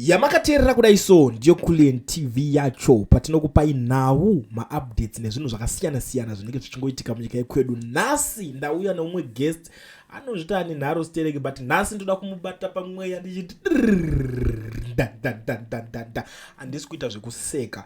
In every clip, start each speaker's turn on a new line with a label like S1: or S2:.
S1: Yamakateerera kudaiso ndiyo Kulen TV yacho patinokupai nhau ma-updates nezvinhu zvakasiyana-siyana zvinenge zvichingoitika munyika yekwedu. Nhasi ndauya neumwe guest anozvita ane nharo stereki, but nhasi ndoda kumubata pamweya ndichiti handisi kuita zvekuseka.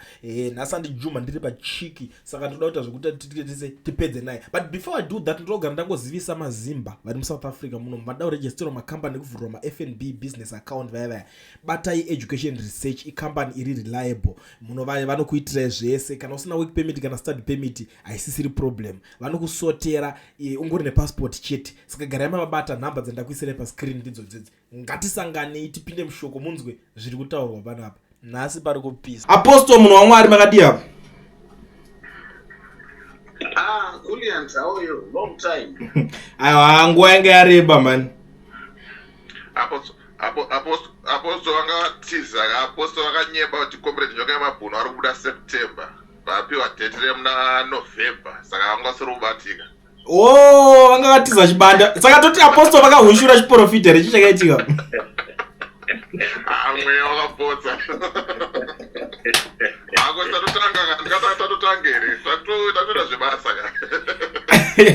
S1: Nhasi andijuma ndiri pachiki, saka ndoda kuita zvekuti tipedze naye. But before I do that, ndogara ndangozivisa mazimba vari muSouth Africa muno mada kuregisterwa makambani nekuvhurwa ma-FNB business account vaya. Batai Education Research ikambani iri reliable. Muno vanokuitira zvese, kana usina work permit kana study permit haisisiri problem. Vanokusotera ungori nepassport chete. Saka garai mabata nhamba dzendakuisira pascreen ndidzo dzidzi. Ngatisangane tipinde mushoko munzwe zviri kutaurwa panapa. Nhasi pari kupisa. Apostle munhu waMwari makadi apa?
S2: Kulen, how are you? Long time.
S1: Aiwa, nguva yange yareba man.
S2: Apostle vakatiza, apostle vakanyeba kuti comrade nyoka yamabhunu ari kubuda September. Vapiwa date remuna November, saka vangasiri kubatika.
S1: Vanga katiza chibanda. Saka toti apostle vakahushura chiprofita here chichakaitika.
S2: Mweya wakapodza. Tatotangere, tatoda zvebasa ka.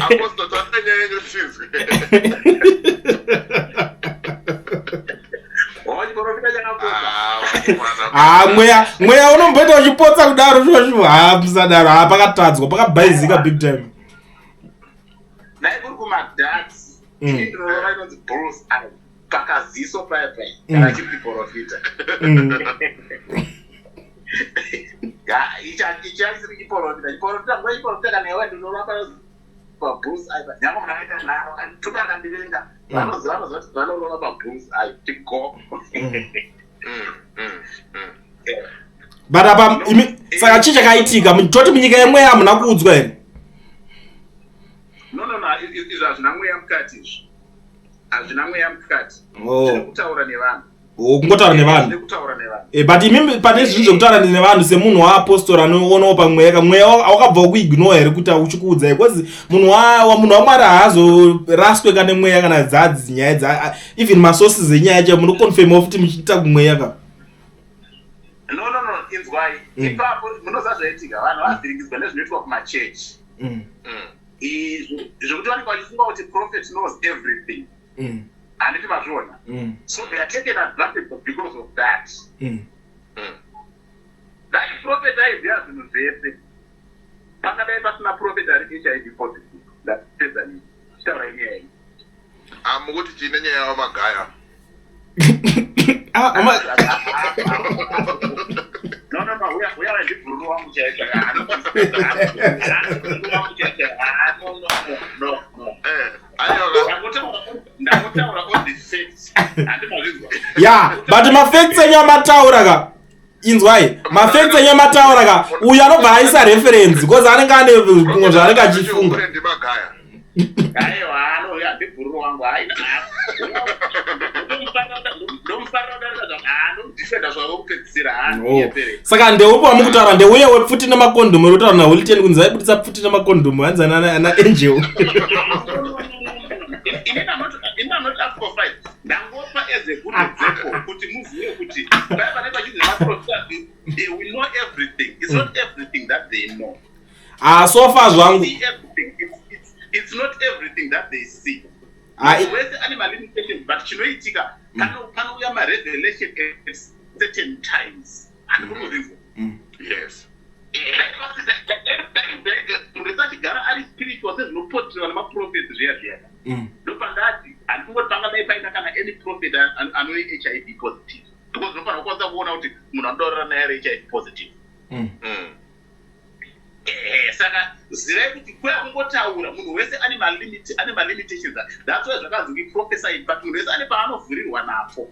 S2: Apostle tatanyanya chizwe.
S1: Mweya unomboita uchipotsa kudaro zvozvo. Musadaro, pakatadzwa, pakabhaizika big time.
S2: Naye kuri kumadhats, chindorora inonzi Bruce Eye. Pakaziso pai kana chiri chiprofita. Ichari chiprofita kana iwe ndinoramba paBruce Eye. Nyama mnaita naro tuka kandirenga. Vanoziva kuti vanorova paBruce Eye. Tiko.
S1: But apa saka chicha kaitika toti munyika yemwe hamuna kuudzwa here?
S2: No, izvo hazvina mweya mukati izvo. Hazvina mweya mukati. Zviri kutaura nevanhu.
S1: Kungotaura nevanhu. But imi pane zvinhu zvekutaura nevanhu semunhu waapostori anoonawo pamweya, mweya wakabva kuignore here kuti uchikuudzai? Because munhu waMwari haazoraswe kana mweya kana dzadzi nyaya dza even masources enyaya yacho munoconfirma kuti muchiita kumweya ka.
S2: No, inzwai. Ipapo munoziva zvaitika, vanhu vavhirikidzwa nezvinoitwa kumachechi. Zvekuti vanenge vachifunga kuti prophet knows everything. Handiti mazviona. So they are taken advantage because of that. That prophet aiziva zvinhu zvese. Pangadai pasina prophet ari HIV positive. Ndapedza nini? Chitaura inyaya iyi. Mukuti chine nyaya yavamagaya. No, we are the Bruno wangu chaika. No. Ndakotaura on the facts.
S1: Yeah, but mafacts enye mataura ka. Inzwai, mafacts enye mataura ka. Uyu anobva aisa reference because anenge ane kumwe zvaanenge achifunga.
S2: Aiwa, ya the Bruno wangu haina.
S1: Saka ndeupo wamukutaura ndeuye wepfuti nemakondomu urikutaura naHoliten kunzi aibudisa pfuti nemakondomu hanzi ana angel.
S2: Ndangopa as a good example kuti muzive kuti vanenge vachidzi maprofita we know everything. It's not everything that they know.
S1: So far zvangu
S2: it's not everything that they see. Wese animal limitation, but chinoitika panouya ma-revelation at certain times. Yes. Ndosachigara ari spiritual sezvinopoterwa nemaprofeti zviya. Ndopangati handingoti pangadai paita kana any prophet anove HIV positive. Because unofanira kukwanisa kuona kuti munhu anodaurira naye ari HIV positive. Saka zirai kuti kwea kungotaura munhu wese ane ma-limitations. That's why zvakanzi prophesied, but munhu wese ane paanovhurirwa napo.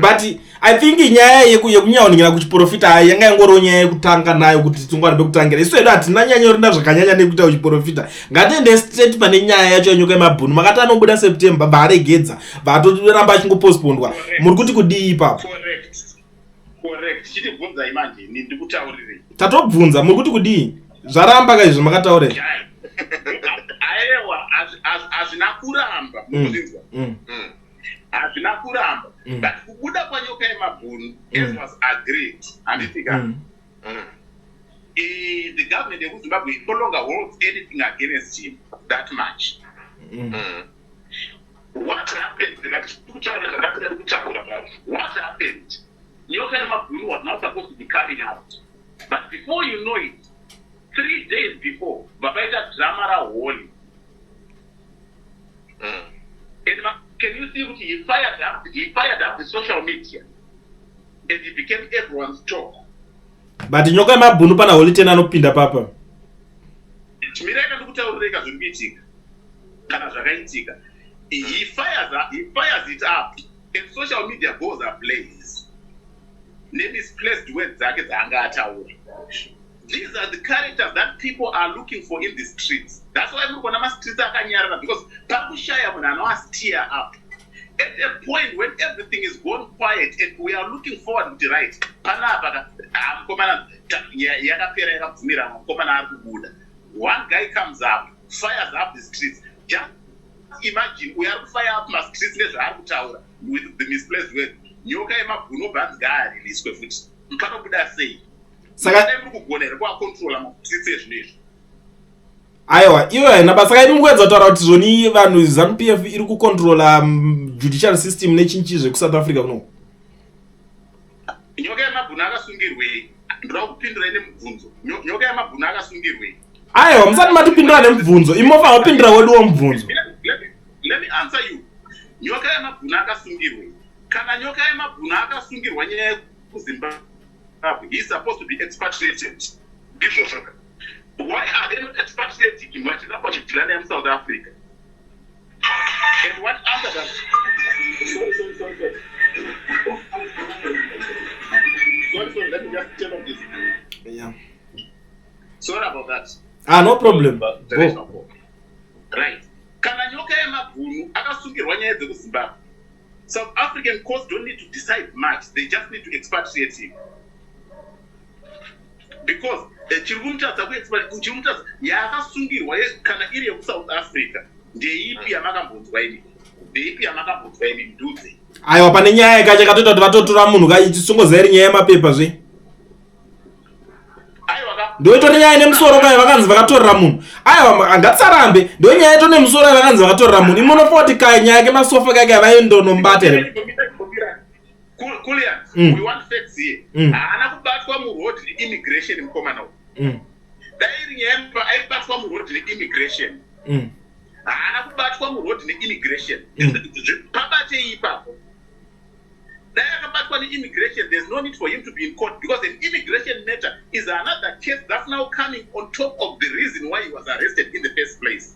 S1: But I think nyaya yekunyaoningina kuchiprofita yanga ingoriwo nyaya yekutanga nayo kuti tungwaribe kutangira. Isu edu hatina nyanya yorinda zvakanyanya nekuita kuchiprofita. Ngatiende straight pane nyaya yacho yenyoka yemabhunu. Makati anobuda September varegedza vatoramba achingopostpondwa. Muri kuti kudii ipapo?
S2: Correct. Chitibvunzai manje ndikutaurirei.
S1: Tatobvunza muri kuti kudii? Zvaramba kaizvo makataura.
S2: Aiwa, hazvina kuramba mukuzinzwa. hazvina kuramba but kubuda kwanyoka yemabhunu as was agreed handifika the government yekuzimbabwe no longer holds anything against him that much. What happened? What happened? Nyoka yemabhunu was not supposed to be carried out, but before you know it, 3 days before, Babaita Dramara Woli. Can you see what he fired up? He fired up the social media, and it became everyone's talk.
S1: But nyoka yemabhunu pana Woli tena anopinda papa.
S2: Chimireka ndikutaurira zviribitika kana zvakaitika. He fires it up, and social media goes ablaze. Nemisplaced words dzake dzanga ataura. These are the characters that people are looking for in the streets. That's why we're going to streets akanyarara, because pakushaya munhu anosteer up. At a point when everything is gone quiet and we are looking forward to the right, panapa mukomana yakapera yakabvumira mukomana ari kubuda. One guy comes up, fires up the streets. Just imagine we are fire up my streets nezvaari kutaura with the misplaced word. Nyoka yemabhunu bhanzi ngaariliswe futi. Panobuda sei? Saka ndikugonera kwa control amastreets ezvinezvi.
S1: Aiwa, iwe haina basa kai mungwedza kutaura kuti zvoni vanhu ZANU-PF iri kucontrola judicial system nechinchizve kuSouth Africa kuno.
S2: Nyoka yemabhunu akasungirwei? Ndoda kupindura nemubvunzo. Nyoka yemabhunu akasungirwei?
S1: Aiwa, musati matipindura nemubvunzo. Imofa mapindura weduwo mubvunzo.
S2: Let me answer you. Nyoka yemabhunu akasungirwei? Kana nyoka yemabhunu akasungirwa nyaya yekuZimbabwe, he is supposed to be expatriated. Why are they not expatriating him? What is happening in South Africa? And what answer that? Sorry, let me just tell you this.
S1: Yeah.
S2: Sorry about that.
S1: No problem.
S2: Right. Kana nyoka yemabhunu akasungirwa nyaya dzekuZimbabwe. South African courts don't need to decide much. They just need to expatriate him. Because chirikumutatsa kuexpatriate yakasungirwa kana iri yekuSouth Africa ndeipi yamakambonzwa ini? Ndeipi yamakambonzwa ini ndudzi?
S1: Aiwa, pane nyaya yakachakatoita kuti vatotora munhu kaitisongoza iri nyaya yemapepa zve.
S2: Aiwa,
S1: ndoitori nyaya nemusoro kai vakanzi vakatorera munhu. Aiwa, ngatsarambe ndo nyaya ito nemusoro vakanzi vakatorera munhu. Imonofa kuti kai nyaya yake masofa kai vaindonombata here.
S2: Kulian, we want facts here. Haana kubatwa muroad immigration mukomana uyu. Dairi nyaya aibatwa muroad immigration. Haana kubatwa muroad immigration. Pabate ipapo. Dai akabatwa immigration, there's no need for him to be in court, because an immigration matter is another case that's now coming on top of the reason why he was arrested in the first place.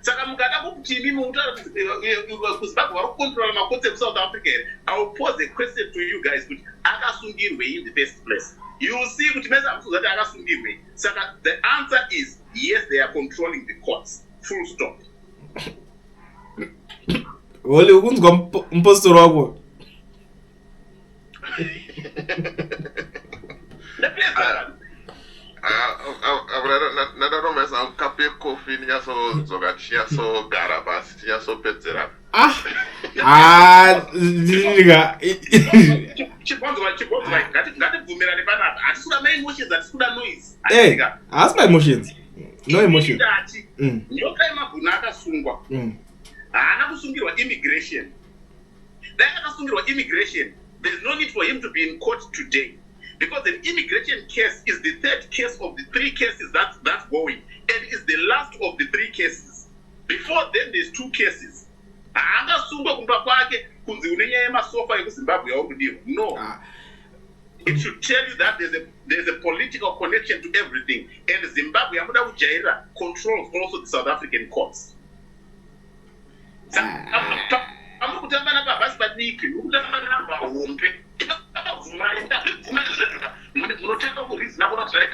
S2: Saka mukada kuti mimi kuZimbabwe vari kucontrola macourts emuSouth Africa here, I will pose a question to you guys kuti akasungirwei in the first place. You will see kuti mesa mfuza kuti akasungirwei. Saka the answer is yes, they are controlling the courts. Full stop.
S1: Woli ukunzwa mpostori wako.
S3: Nadaromesa kape kofi nyasozoga tinyasogara basi tinyasopedzera.
S1: Ndinga.
S2: Chibonzwa ngatibvumirane panapa. Hatikuda emotions, hatikuda noise.
S1: Asi my emotions. No emotion.
S2: Nyoka yemabhunu akasungwa. Haana kusungirwa immigration. Dai akasungirwa immigration, there's no need for him to be in court today, because an immigration case is the third case of the 3 cases that's going, and is the last of the 3 cases. Before then, there's 2 cases. Angasungwa kumba kwake kunzi unenyaya yemasofa ekuZimbabwe yauridiwa. No. It should tell you that there's a political connection to everything, and Zimbabwe yamuda kujaira controls also the South African courts. Amukutambana pabasi padiki, mukutambana pahombe.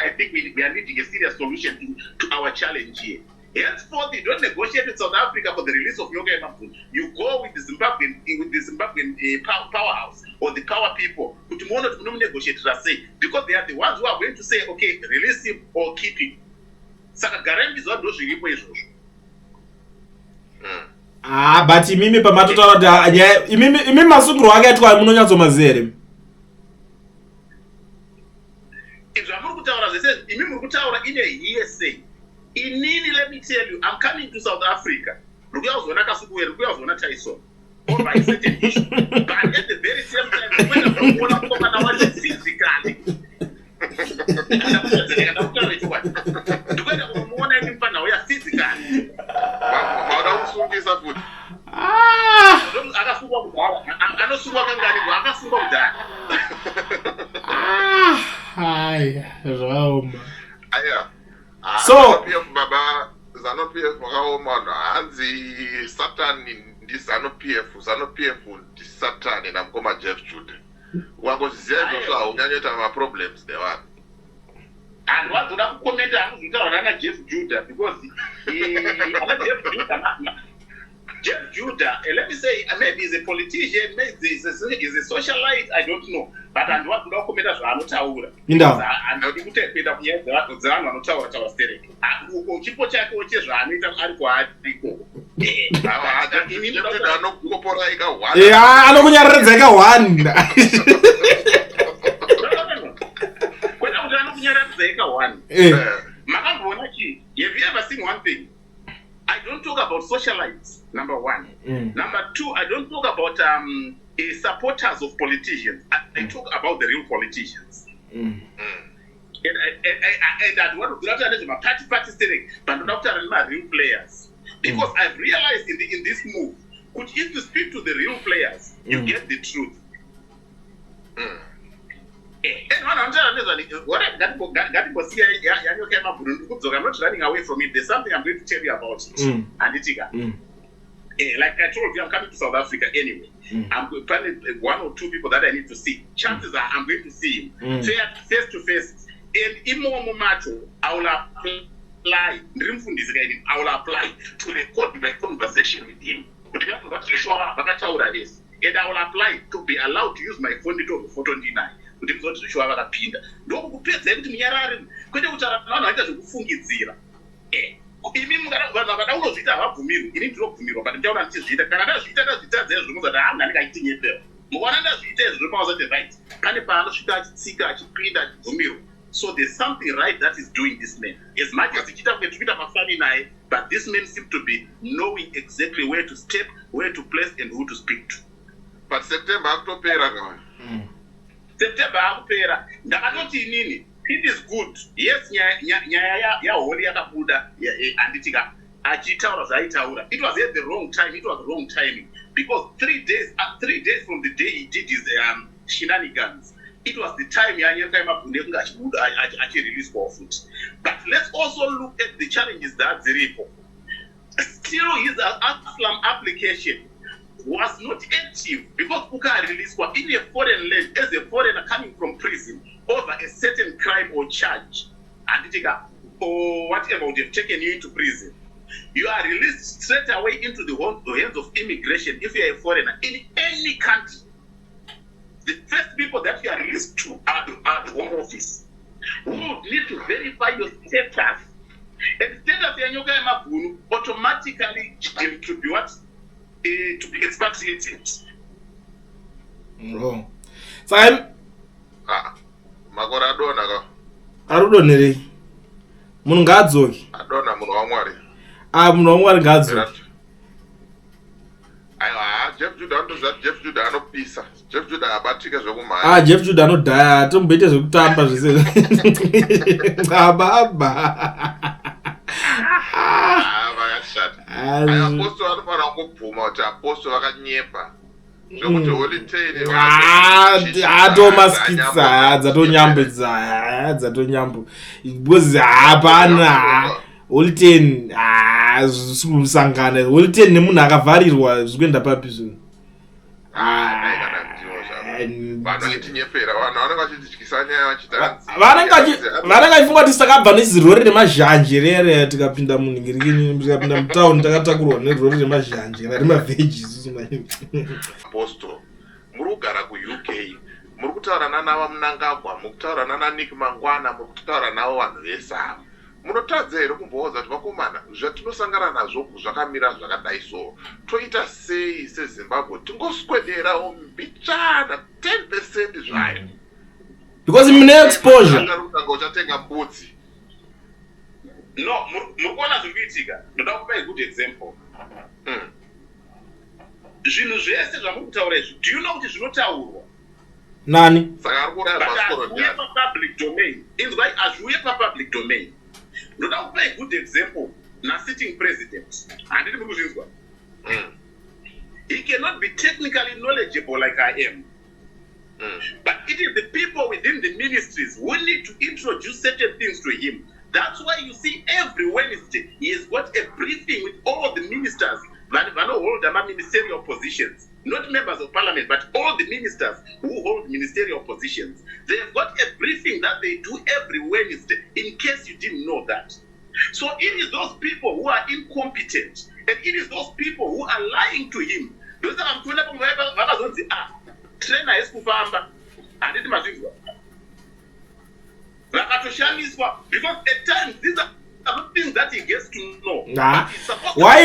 S2: I think we are needing a serious solution to our challenge here. Henceforth, you don't negotiate with South Africa for the release of Nyoka yemabhunu. You go with the Zimbabwean powerhouse or the power people. Because they are the ones who are going to say, okay, release him or keep him. Saka guarantees what those zviripo izvozvo.
S1: but imimi pamatotaura kuti imimi masungiro ake atwa munonyatsomazere
S2: zvamuri kutaura zvese imi muri kutaura ine hearsay. Inini, let me tell you, I'm coming to South Africa. Rukuya kuzoona Kasuku, rukuya kuzoona Tyson. Over a certain issue. But at the very same time, when I'm going to come and I want physically. Ndikuenda kumuona imi mfana uya physically.
S3: Mauda usungisa futhi.
S2: Akasungwa kudala. Anosungwa kangani kwa akasungwa kudala.
S1: Hai, Roma.
S3: Aya.
S1: So
S3: ZANU-PF wakaoma hanzi Satan ndi ZANU-PF ndi Satan namukoma Jeff Judah. Wangoziziva izvozvo haunyanyoita ma-problems nevanhu.
S2: And what would have commented on Jeff Judah because Jeff Judah, let me say, maybe he's a politician, maybe he's a socialite, I don't know. But and what would have commented on Anotaura? And you could take Peter Zan Anotaura Tower Stereo. And Chipo Chako, which is running and quite people.
S1: Yeah, I don't know one.
S2: When I was one, have you ever seen one thing? I don't talk about socialites, number one. Number two, I don't talk about supporters of politicians. I talk about the real politicians. And I want to party steering, but not my real players. Because I've realized in this move, if you speak to the real players, you get the truth. And one I'm not running away from it. There's something I'm going to tell you about it. And like I told you, I'm coming to South Africa anyway. I'm planning 1 or 2 people that I need to see. Chances are I'm going to see him face to face. And in Momo Macho, I will apply. I will apply to record my conversation with him. And I will apply to be allowed to use my phone to photo 29. Kuti muzotishwa vakapinda ndokupedza kuti munyarare kwete kuti vanhu vaita zvekufungidzira imi vanhu vakada unozviita havabvumirwi ini ndinobvumirwa but ndichaona ndichizviita kana ndazviita zvinozati hamna ndingaitinyepera muona ndazviita izvi zvinopauzati right pane paanosvika achitsika achipinda achibvumirwa. So there's something right that is doing this man as much as tichita kunge tichita mafani naye, but this man seems to be knowing exactly where to step, where to place and who to speak to.
S3: But September akutopera kawa.
S2: September akupera ndakatoti inini it is good. Yes, nyaya yaHoli yakabuda anditika achitaura zvaitaura. It was at the wrong time. It was wrong timing because 3 days from the day he did his shenanigans, it was the time Yanyaka Mabunde released for foot. But let's also look at the challenges that Zeripo. Still, his Aslam application was not active because Kuka released in a foreign land as a foreigner coming from prison over a certain crime or charge, or whatever would have taken you into prison. You are released straight away into the hands of immigration if you are a foreigner in any country. The first people that you are released to are the Home Office, who need to verify your status. And status Yanyoka Mabunu automatically to be what? To be expatriated.
S1: Wrong. Fine.
S3: Magora adona ka.
S1: Arudonere. Munhu ngaadzoki.
S3: Adona munhu waMwari.
S1: Munhu waMwari ngaadzoki.
S3: Jeff Judah anopisa. Jeff Judah abatika zvokumhanya.
S1: Jeff Judah anodhaya, tomboite zvekutamba zvese. Baba.
S3: Vakashata. Apostle anofana kubvuma kuti apostle vakanyepa. Zvokuti holiday
S1: atomaskitsa dzatonyambudza because hapana Holiten sangana Holiten nemunhu akavharirwa zvikuenda papi zvino vanenge vachifunga kuti takabva nezirori remazhanje rere tikapinda munhingirikini tikapinda mutauni takatakurwa nerori remazhanje remavegis.
S3: Apostle muri kugara kuUK muri kutaura nana Mnangagwa, muri kutaura nana Nick Mangwana, muri kutaura navo vanhu vese ava munotadza here kumboudza kuti vakomana zvatinosangana nazvo zvakamira zvakadai so toita sei sezimbabwe tingoswederawo mbichana 10% zvayo
S1: because mune exposure
S3: utanga uchatenga mbudzi.
S2: No, mukuona zviri kuitika. Ndoda kupa a good example. Zvinhu zvese zvamuri kutaura izvi, do you know kuti zvinotaurwa
S1: nani
S3: saka ari kuramba
S2: hazviuye papublic domain? Inzwai, hazviuye papublic domain. Ndoda kupa a good example na-sitting president. Handiti muri kuzvinzwa. He cannot be technically knowledgeable like I am. But it is the people within the ministries who need to introduce certain things to him. That's why you see every Wednesday he has got a briefing with all the ministers that hold ministerial positions. Not members of parliament, but all the ministers who hold ministerial positions. They have got a briefing that they do every Wednesday, in case you didn't know that. So it is those people who are incompetent, and it is those people who are lying to him. Those are trainer is kufamba handiti mazvinzwa vakatoshamiswa because at times these are not things that he gets to know.
S1: Why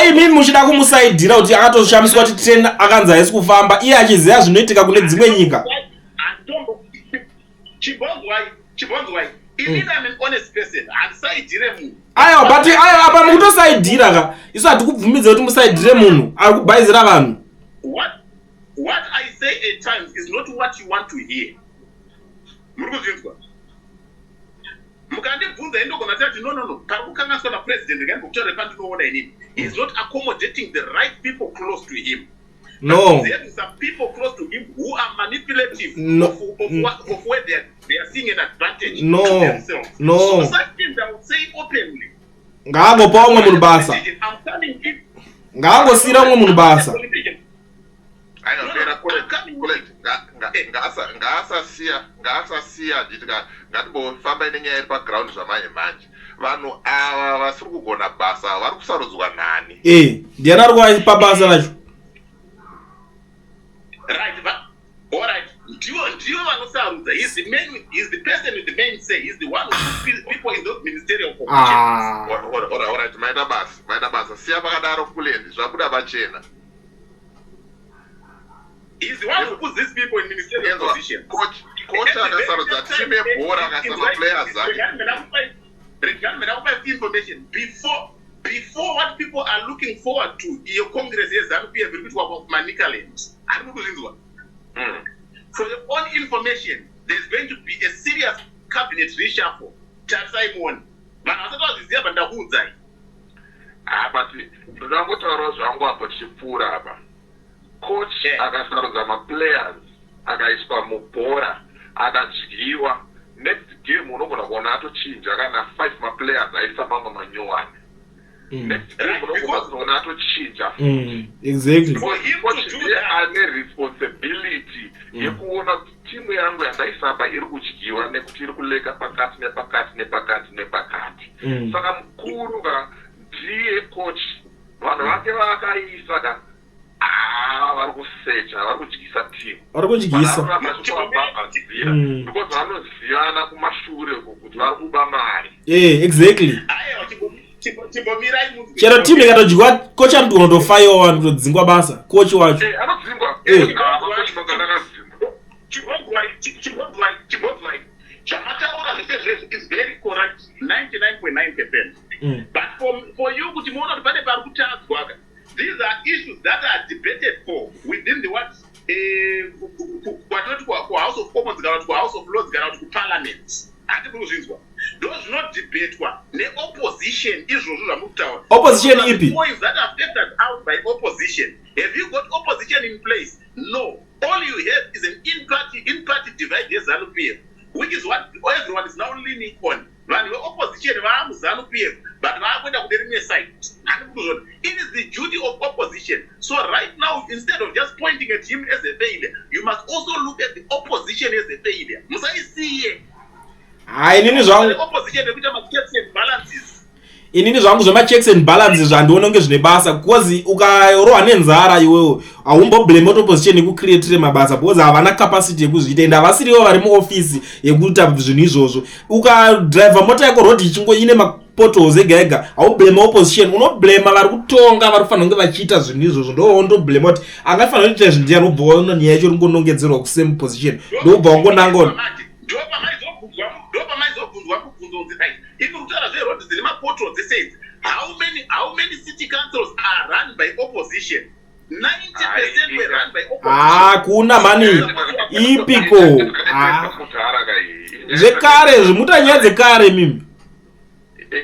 S1: you mean muchida kumusaidhira kuti akatoshamiswa kuti trainer akanzi haisi kufamba iye achiziva zvinoitika kune dzimwe nyika?
S2: Chibonzwai inini I'm an honest person handisaidhire munhu.
S1: Aiwa but aiwa apa mukutosaidhira ka isu hatikubvumidze kuti musaidhire munhu ari kubhaizira vanhu.
S2: What I say at times is not what you want to hear. Murikuzvinzwa. Mukandibvunza indogona kuti no. Pakukanganiswa na president ngandikutaura pandinoona inini. He is not accommodating the right people close to him.
S1: No.
S2: There are some people close to him who are manipulative of where they are seeing an advantage to themselves.
S1: No.
S2: So such things I would say openly.
S1: Ngaangopa umwe munhu basa.
S2: I'm telling you.
S1: Ngaangosiyira umwe munhu basa.
S3: ngaasasiya nditi ngatimbofamba nenyaya iri paground zvamanje manje vanhu ava vasiri kugona basa vari kusarudzwa nani?
S1: Ndiani ari kuva pabasa racho?
S2: Right, but all right. Ndiyo vanosarudza. He's the person with the main say. He's the one who puts people in those ministerial positions.
S3: All right, maita basa siya vakadaro kulendi zvabuda vachena.
S2: He's the one who puts these people in ministerial positions.
S3: Coach akasarudza team yebhora akasema players ake.
S2: Information before what people are looking forward to your Congress yeZANU-PF iri kuitwa kuManicaland. For your own information, there's going to be a serious cabinet reshuffle. Simon, vanhu vasati vaziziva pandakuudzai.
S3: But ndodangotaurawo zvangu apo tichipfuura apa. Coach akasarudza maplayers akaiswa mubhora akadyiwa. Next game unogona kuona atochinja kana 5 maplayers aisa mamwe manyowani. Next game unogona kuona atochinja.
S1: Exactly.
S3: Coach ndiye ane responsibility yekuona kuti timu yangu yandaisamba iri kudyiwa nekuti iri kuleka pakati nepakati. Saka mukuru ndiye coach. Vanhu vake vakaisa ka vari kusecha vari kudyisa timu.
S1: Vari kudyisa.
S3: Because vanozivana kumashure kuti vari kuba mari.
S1: Exactly. Chero timu ikatodyiwa coach anotofayiwa anotodzingwa basa coach wacho.
S3: Anodzingwa.
S2: Chibonzwai. Chamataura is very correct 99.9%. But for you kuti muona kuti pane pari kutadzwa. These are issues that are debated for within the what House of Commons, House of Lords, Parliament. Those not debated. The opposition is
S1: opposition EP.
S2: Points that are factored out by opposition. Have you got opposition in place? No. All you have is an in-party divide ZANU-PF, which is what everyone is now leaning on. When the opposition ZANU-PF, but side. It is the duty of opposition. So right now, instead of just pointing at him as a failure, you must also look at the opposition as a failure.
S1: inini zvangu zvema-checks and balance zvandiona kunge zvine basa because ukarohwa nenzara iwewo haumboblame opposition yekucreatire mabasa because havana capacity yekuzviita ende havasiriwo vari muofisi yekuita zvinhu izvozvo. Ukadriva mota yako road ichingo ine mapotholes ega ega haublame opposition, unoblame vari kutonga vari kufanira kunge vachiita zvinhu izvozvo. Ndoondoblame kuti angafanira kuita zvinhu ndiani ubva waona nyaya yacho ringonongedzerwa kusame position ndobva wangonangona.
S2: If you tell us what is the portal, they say how many city councils are run by opposition? 90% were run by opposition.
S1: Kuna mani ipiko. Zvekare zvimutanyaya dzekare mimi.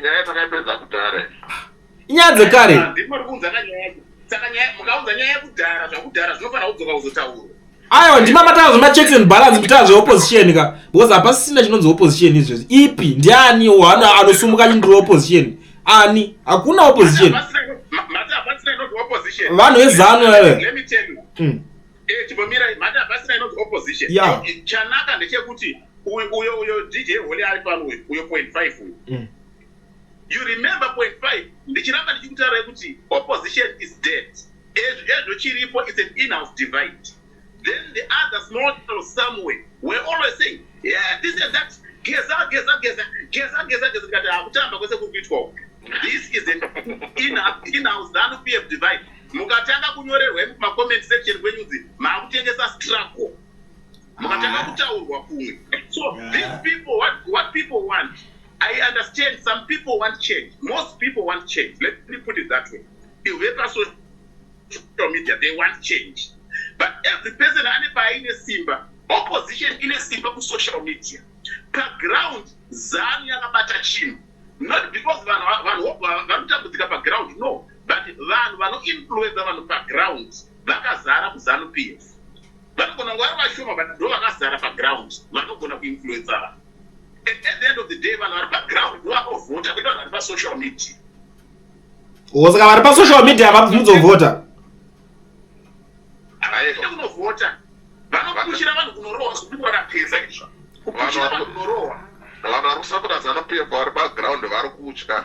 S3: Nyaya dzakapedza kudhara.
S1: Nyaya dzekare.
S2: Ndimuri kunza nyaya. Saka nyaya mukaunza nyaya yekudhara zvakudhara zvinofana kudzoka kuzotaura.
S1: Aiwa ndima matazo ma-checks and balance mitazo zve-opposition ka because hapasisina chinonzi opposition izvozvo. Ipi ndiani wana anosumuka chindiro opposition? Ani hakuna opposition. Vanhu vezano wewe.
S2: Let me tell you. Chibomira mata hapasina inonzi opposition. Chanaka ndechekuti uyo DJ Holy ari pano uyo 0.5 uyo. You remember 0.5 ndichiramba ndichikutaura kuti opposition is dead. Ezvo chiripo is an in-house divide. Then the other small town somewhere were always saying, yeah, this and that. Geza. This is an in-house ZANU-PF divide. Mukatanga kunyorerwa mu comment section kwenyudzi makutengesa struggle. Mukatanga kutaurwa kumwe. So these people, what people want, I understand some people want change. Most people want change. Let me put it that way. If we pass social media, they want change. But every person in a simba, opposition in a simba to social media. Per ground, ZANU yakabata chini. Not because vanotambudika per ground, no. But vanhu vanoinfluence vanhu per ground. Vakazara kuZANU-PF. Vanogona kuva vashoma but ndo vakazara per ground. Vanogona kuinfluence vanhu. And at the end of the day, vanhu vari per ground ndovakuvhota kuita vanhu vari pa social media.
S1: Saka vari pa social media havabvunzovhota.
S2: Kunovhota vanopushira vanhu kunorohwa zvekutora pesa izvo kupushira vanhu kunorohwa
S3: vanhu vari kusapota ZANU-PF vari paground vari kutya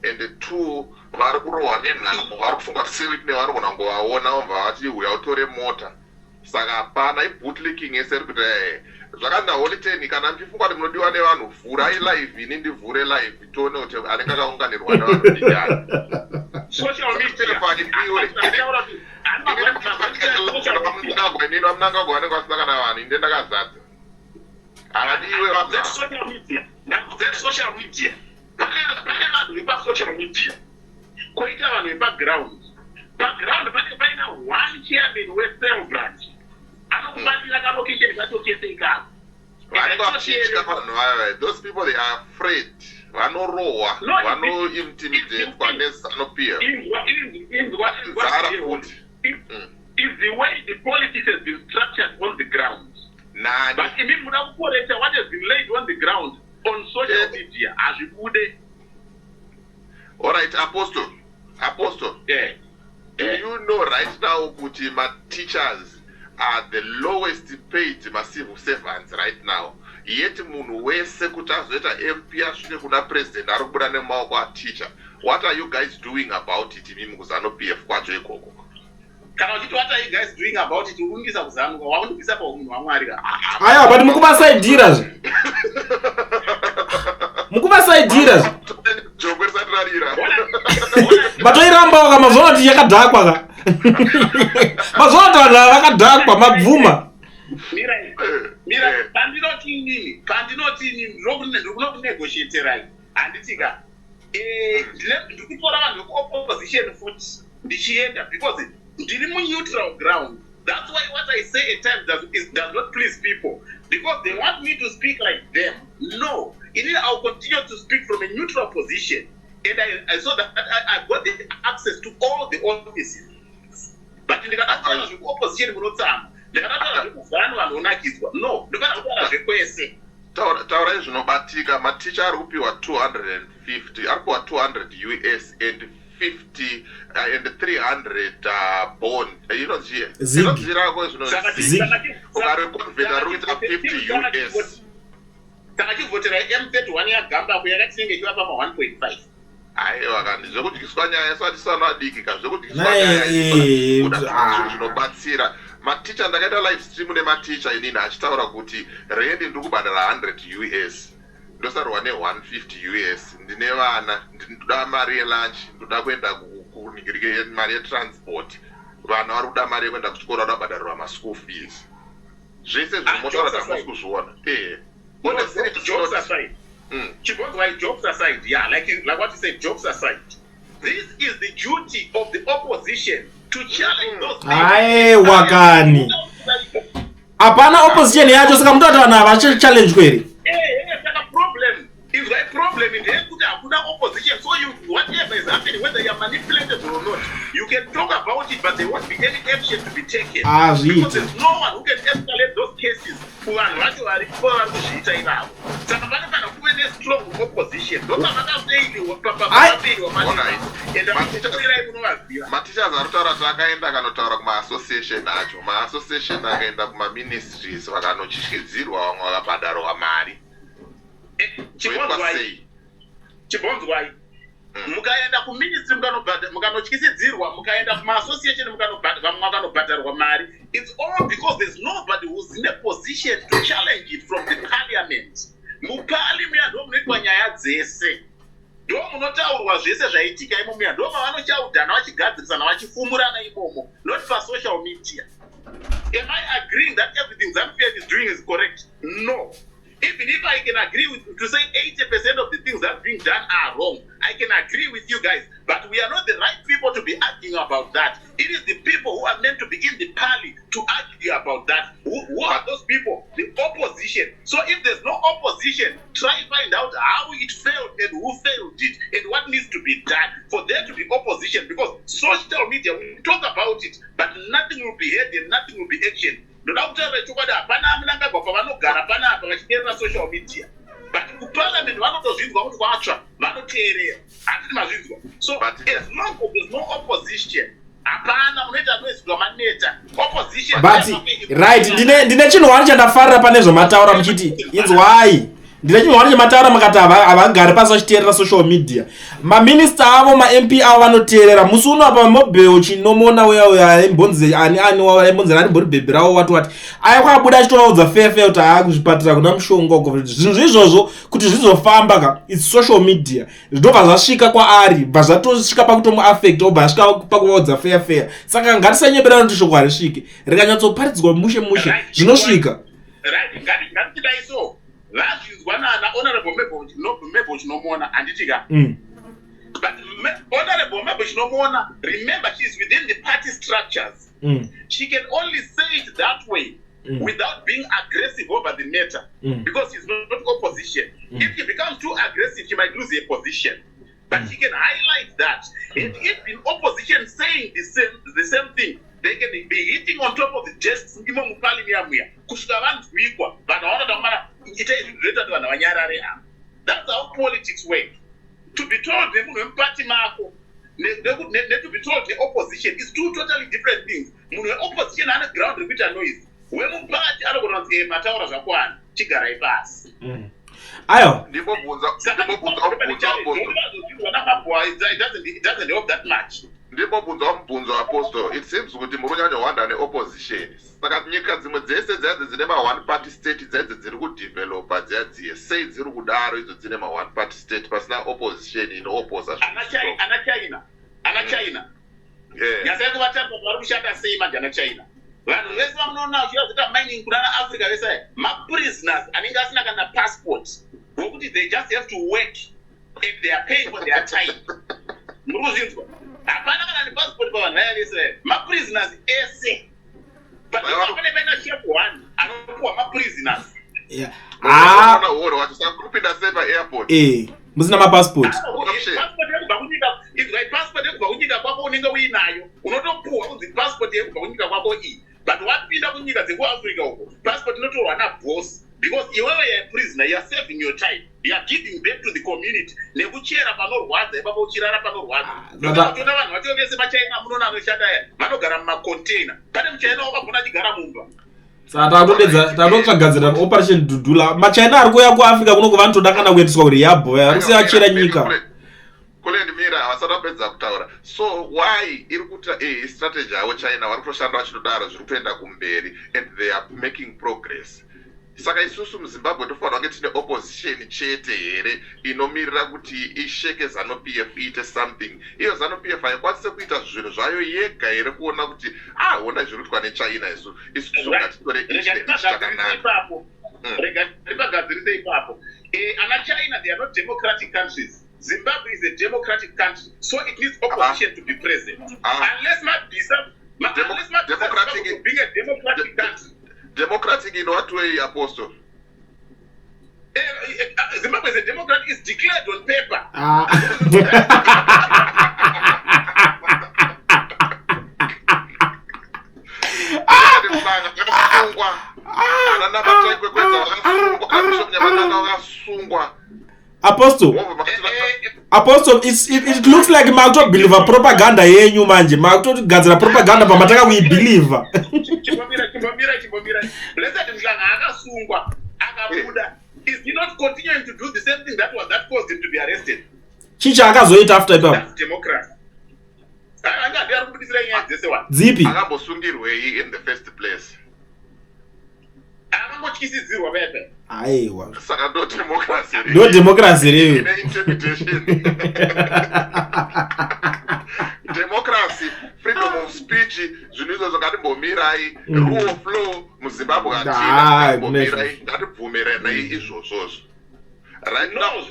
S3: and two vari kurohwa nenhamo vari kufunga kuti seviti nevanogona kungovaona vobva vati uya utore mota. Saka hapana ibootlicking yese iri kuti zvakanda holiteni kana mchifunga kuti munodiwa nevanhu vhurai live ini ndivhure live tione kuti anenge akaunganirwa nevanhu ndiani.
S2: Social media
S3: munangagwa vanenge vasina kana vanhu inde ndakazadza akadiwe
S2: social media pane vanhu vepasocial media koita vanhu vepaground pane paina one chairman wecell branch anokubatira kalocation kacho chese ikako.
S3: Those people they are afraid. Vanorohwa vanointimidate nezANU-PF.
S2: Is the way the politics has been structured on the ground. But if you now what has been laid on the ground on social media, as you would.
S3: All right, Apostle. Yeah. Do you know right now, Kutima teachers are the lowest paid civil servants right now? Yet munhu wese kuti azoita MP asvike kuna president ari kubuda nemaoko ateacher. What are you guys doing about it imimi kuZANU-PF kwacho ikoko?
S2: Kana uchiti what are you guys doing about it urungisa kuzanu waunobvisa pamunhu waMwari ka.
S1: Aya but mukuvasaidira zve. Mukuvasaidira zve.
S3: Jogwe satrarira.
S1: Matoirambawo kama zvonoti yakadhakwa ka. Mazvonoti vanhu vakadhakwa mabvuma.
S2: Mira, pandinoti inini, ndinokunegotiatirai. Handitika, ndikutora vanhu veku-opposition futi, ndichienda, because ndiri mu-neutral ground. That's why what I say at times does not please people. Because they want me to speak like them. No, I'll continue to speak from a neutral position. And I saw that I got the access to all the offices. But in the opposition, will not say. No,
S3: taura zvinobatika maticha ari kupiwa 250 ari kupiwa 200 US and 50 and 300 bond inonzirako ukarekonveta ruita 50 US
S2: saka chivhotera M31 yagamba yakatinenge chiva pama 1.5
S3: aiwa kandi zvekudyiswa nyaya svatisana adiki ka zvekudyiswa
S1: Nae,
S3: nyaya zvinobatsira maticha ndakaita live stream nematicha inini achitaura kuti rendi ndiri kubhadhara 100 US ndosarwa ne150 US ndine vana ndoda mari yelunch ndoda kuenda kuningirike mari yetransport vana vari kuda mari yekuenda kuchikora vada kubhadharirwa maschool fees zvese zvinotaura tamusi kuzviona
S2: jokes aside. Jokes aside, yeah, like what you said, jokes aside. This is the duty of the opposition to challenge those things.
S1: Aye, wakani. Apana opposition yacho saka mtu atana avache challenge kweli.
S2: That's a problem. It's a problem in the opposition. So whatever is happening, whether you are manipulated or not, you can talk about it, but there won't be any action to be taken. Because there's no one who can escalate those cases who are actually strong opposition.
S3: matichas arutaura takaenda kanotaura kumaassociation acho maassociation akaenda kumaministries vakanotyityidzirwa vamwe vakabhadharwa mari
S2: chibonzwai mukaenda kuministry mukanotyisidzirwa mukaenda kumaassociation vamwe vakanobhadharwa mari. It's all because there's nobody who's in a position to challenge it from the parliament. Muparliament ndo munoitwa nyaya dzese, ndo munotaurwa zvese zvaitika imomo, ndo mavanochaudhana vachigadzirisana vachifumurana imomo, not pasocial media. Am I agreeing that everything ZANU-PF is doing is correct? No. Even if I can agree with to say 80% of the things that are being done are wrong, I can agree with you guys. But we are not the right people to be arguing about that. It is the people who are meant to be in the party to argue about that. Who are those people? The opposition. So if there's no opposition, try and find out how it failed and who failed it and what needs to be done for there to be opposition. Because social media, we talk about it, but nothing will be heard and nothing will be action. Ndoda kutaura chokwadi hapana munangagwa pavanogara panapa vachiteerera social media, but kuparliament vanotozvinzwa kuti kwatsva vanoteerera, handiti mazvinzwa. So as long as there's no opposition, hapana munoita noizwa maneta opposition.
S1: But right, ndine chinhu wani chandafarira pane zvomataura muchiti inzwai, ndine chinhu wani chamataura mukati havagari pasi vachiteerera social media. Maminista avo ma-MP avo vanoteerera. Musi uno apa mobile chinomona uya aimbonzi ani aimbonzi rani mbori bhebhi ravo wati ayakwakabuda achitovaudza fefe kuti aakuzvipatira kuna mushonga uko. Zvinhu izvozvo kuti zvizofamba ka it's social media zvinobva zvasvika kwaari bva zvatosvika pakutomuaffect obva asvika pakuvaudza fefe. Saka ngatisanyeberana kuti shoko harisvike rikanyatsoparidzwa mushe zvinosvika.
S2: Right, ngatidai so vazvinzwa nana honorable Mabel Chinomona handitika. But honorable Mabel Chinomona, remember she's within the party structures. She can only say it that way without being aggressive over the matter because she's not opposition. If she becomes too aggressive, she might lose her position. But she can highlight that. And if in opposition saying the same thing, they can be hitting on top of the desks in that's how politics work. To be told the party marco, to be told the opposition is two totally different things. Opposition on the ground which are noise. When party are going to say Mataura Zakwan, Chigarai pass.
S1: Ayo.
S2: It doesn't help that much.
S3: It seems kuti murunyanya wanda neopposition. Saka nyika dzimwe dzese dzine ma-one party state dziri kudevelopa dziye sei dziri kudaro idzo dzine ma-one party state pasina opposition inoopposa
S2: ana China. Nyasai kuvatamba vari kushanda sei manje ana China. Vanhu vese vamunoona vachiita mining kuna Africa vese ma-prisoners anenge asina kana passport vokuti they just have to work and they are paying for their time. Muruzvinzwa. Hapana kana nepassport pavanhu vaya vese ma-prisoners ese. But if hapana paina chef one anopuwa ma-prisoners.
S3: Kupinda seva airport.
S1: Musina mapassport.
S2: Passport yekubva kunyika kwako unenge uinayo unotopuwa kunzi passport yekubva kunyika kwako iyi. But wapinda kunyika dzekuAfrica uko passport inotorwa naboss because iwewe you're a prisoner, you are serving your time, you are giving back to the community. Nekuchera panorwadza ipapo uchirara panorwadza. Ndokutoona vanhu vacho vese maChina munoona anoshanda vanogara mumacontainer. Pane muChina wakagona achigara mumba.
S1: Saka tatogadzira operation Dudula. MaChina ari kuuya kuAfrica kuno kuvanotoda kana kuendeswa kuri yabo ari kusiyachera nyika.
S3: kulendimira havasati vapedza kutaura. So why iri kuita strategy yavo China vari kutoshanda vachitodaro zviri kutoenda kumberi and they are making progress. Saka isusu muZimbabwe tofanira kunge tine opposition chete here inomirira kuti isheke ZANU-PF iite something. Iyo ZANU-PF haikwanise kuita zvinhu zvayo yega here kuona kuti ona zviri kuitwa neChina isusu ngatitore initiative chakanaka.
S2: Rega ndibagadzirise ipapo. Ana China, they are not democratic countries. Zimbabwe is a democratic country, so it needs opposition to be present. Unless democratic being a democratic country.
S3: Democratic in what way, Apostle?
S2: Zimbabwe is a democratic, is declared on paper.
S1: Apostle, it looks like Makuto believer propaganda yenyu manje. Makuto gadzira propaganda pamataka kuibelieve.
S2: Blessed Mhlanga akasungwa akabuda. Is he not continuing to do the same thing that caused him to be arrested?
S1: Chicha akazoita after ipapo.
S2: That's democracy. Anga ndiari kubudisira nyaya dzese wa.
S1: Zipi?
S3: Akambosungirwei in the first place.
S2: Akangotyisidzirwa pepe.
S1: Aiwa.
S3: Saka ndo democracy.
S1: No democracy real.
S3: Ine interpretation. Democracy, freedom of speech, zvinhu zvakatimbomirayi, rule of law muZimbabwe atimbomirayi, ngatibvumirane izvozvo. Right now,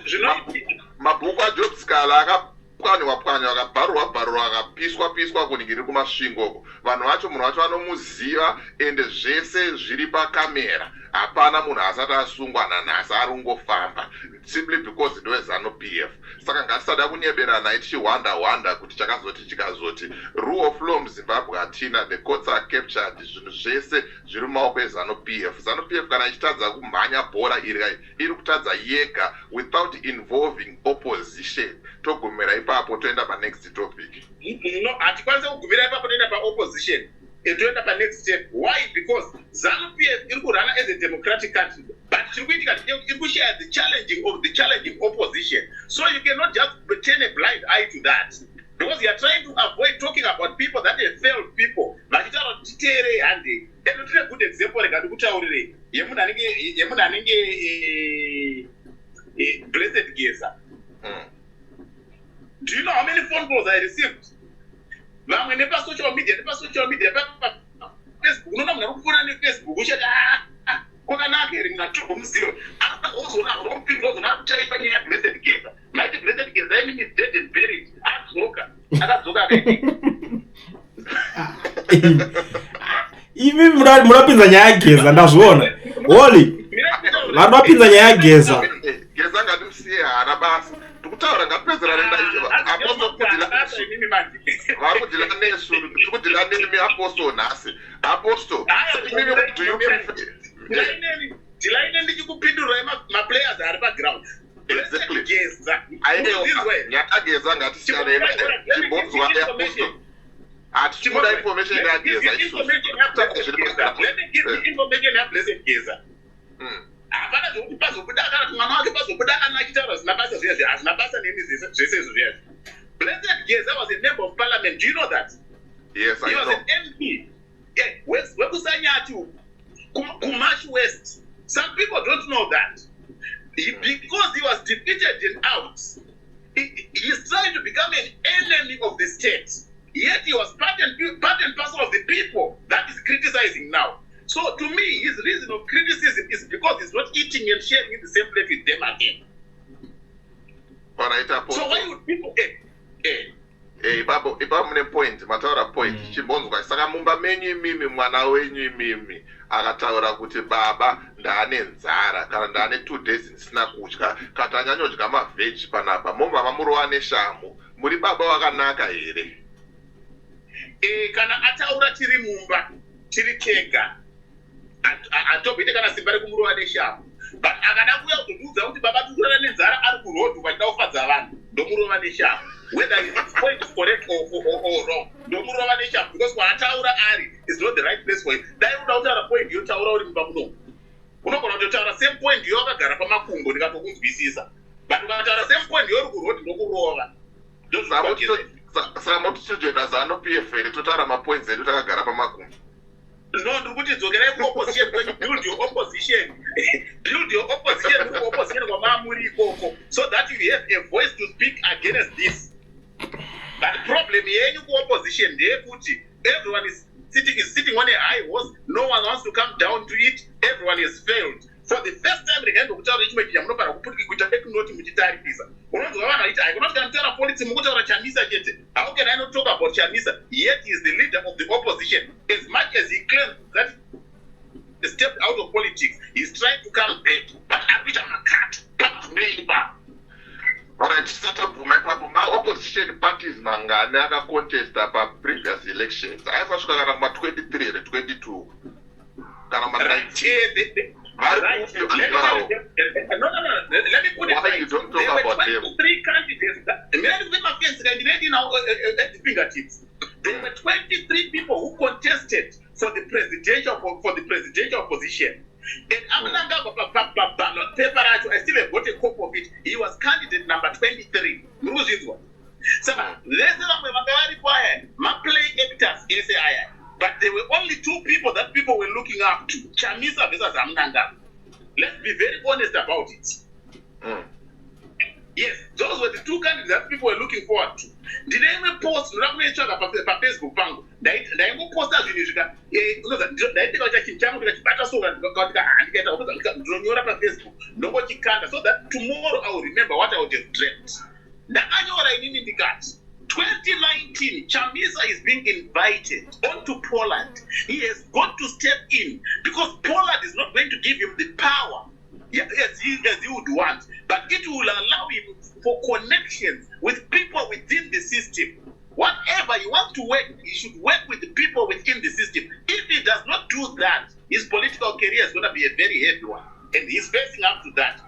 S3: mabhuku aJob Scala akapwanywa akabharurwa akapiswa kuningiri kumasvingo. Vanhu vacho munhu wacho vanomuziva ende zvese zviri pakamera. Hapana munhu asati asungwa nanhasi ari kungofamba simply because ndo ZANU-PF. Saka ngatisada kunyeberana tichiwanda kuti chikazoti rule of law muZimbabwe hatina, the courts are captured, zvinhu zvese zviri mumaoko eZANU-PF. ZANU-PF kana ichitadza kumhanya bhora iri kutadza yega without involving opposition. Togumira ipapo toenda pa-next topic.
S2: No, hatikwanise kugumira ipapo toenda pa-opposition. Toenda pa-next step. Why? Because ZANU-PF iri kurana as a democratic country, but iri kushare the challenging opposition. So you cannot just turn a blind eye to that. Because you are trying to avoid talking about people that are failed people. Vachitaura kuti titere hande. And a good example rekandikutaurire yemunhu anenge Blessed Geza. Do you know how many phone calls I received? Vamwe nepa-social media, Facebook, unoona munhu arikufona neFacebook, uchati kwakanaka here mnatoko muzivo. Akazona kuchaipa nyaya yaBlessed Geza. Maiti Blessed Geza is dead and buried. Akadzoka akaiti.
S1: Imi munapinza nyaya yaGeza ndazviona. Holy. Vanhu vapinza nyaya yaGeza.
S3: Geza ngatimsiye hana basa. Tikutaura ngapedzera nendaiwa. Apostle varikudila nesu, tikudila nemi Apostle nhasi. Apostle, do you prefer?
S2: Ndilaine ndichikupindurai maplayers ari paground.
S3: Exactly. Nyakageza ngatisiyane chimbonzwa Apostle. Atichikuda information yaGeza isusu.
S2: Let me give the information yaBlessed Geza. Hapana zvokuti pazobuda kana kuti mwana wake pazobuda ana achitaura zina basa zviya hazina basa nemi zvese izvo zviya. Blessed Geza was a member of parliament. Do you know that?
S3: Yes, I know.
S2: He was an MP. Yeah, Wekusanyati, Kumash West. Some people don't know that. Because he was defeated and out, he is trying to become an enemy of the state. Yet he was part and parcel of the people that is criticizing now. So to me, his reason of criticism is because he's not eating and sharing in the same plate with them again. So why would people
S3: ipapo mune point, mataura point, chimbonzwa. Saka mumba menyu imimi, mwana wenyu imimi, akataura kuti baba ndaane nzara, kana ndaane 2 days ndisina kudya, kati anyanyodya mavheji panapa, momba mamurova neshamhu. Muri baba wakanaka here?
S2: Kana ataura tiri mumba, tiri tega, atobite kana simba rekumurova neshamhu. But akada kuuya kuzodudza kuti baba tikurara nenzara ari kurodhu pachida kufadza vanhu, ndomurova neshamhu. Whether his point is correct or wrong, ndomurova neshamhu, because kwaataura ari is not the right place for it. Dai unoda kutaura point yotaura uri mumba muno, unogona kutotaura same point yo wakagara pamakumbo ndikatokunzwisisa, but ukataura same point yo uri kurodhu ndokurova.
S3: saka motichizvoenda ZANU-PF here totara mapoints edu takagara pamagumbi.
S2: No, ndikuti dzokerai kuopposition kwenyu, build your opposition. Build your opposition kuopposition kwamamuri ikoko, so that you have a voice to speak against this. But problem yenyu kuopposition ndeyekuti everyone is sitting on a high horse, no one wants to come down to it, everyone has failed. For the first time rekaenda kutaura chimwe chinhu munofana kuita ekunoti muchitarisa. Unonzwa vanhu vachiti aikunoti kana mutaura politics mukutaura Chamisa chete. How can I not talk about Chamisa? Yet he is the leader of the opposition. As much as he claims that he stepped out of politics, he is trying to come back. But Abita Makat, back to neighbor.
S3: Alright, ma-opposition parties mangani akacontesta pa-previous elections. Aifasvika kana kuma-23 re-22 kana ma-19.
S2: Right. Let me put it right.
S3: You don't talk about them.
S2: 23 candidates. At the fingertips. There were 23 people who contested for the presidential position. And Amananga ballot paper, I still have got a copy of it. He was candidate number 23. So let's say required play actors in SAI. But there were only two people that people were looking up to, Chamisa versus Amnanga. Let's be very honest about it. Yes, those were the two candidates that people were looking forward to. Did I even post on Facebook? I post that so that tomorrow I will remember what I would have dreamt. 2019, Chamisa is being invited onto Poland. He has got to step in because Poland is not going to give him the power as he would want, but it will allow him for connections with people within the system. Whatever he wants to work, he should work with the people within the system. If he does not do that, his political career is going to be a very heavy one, and he's facing up to that.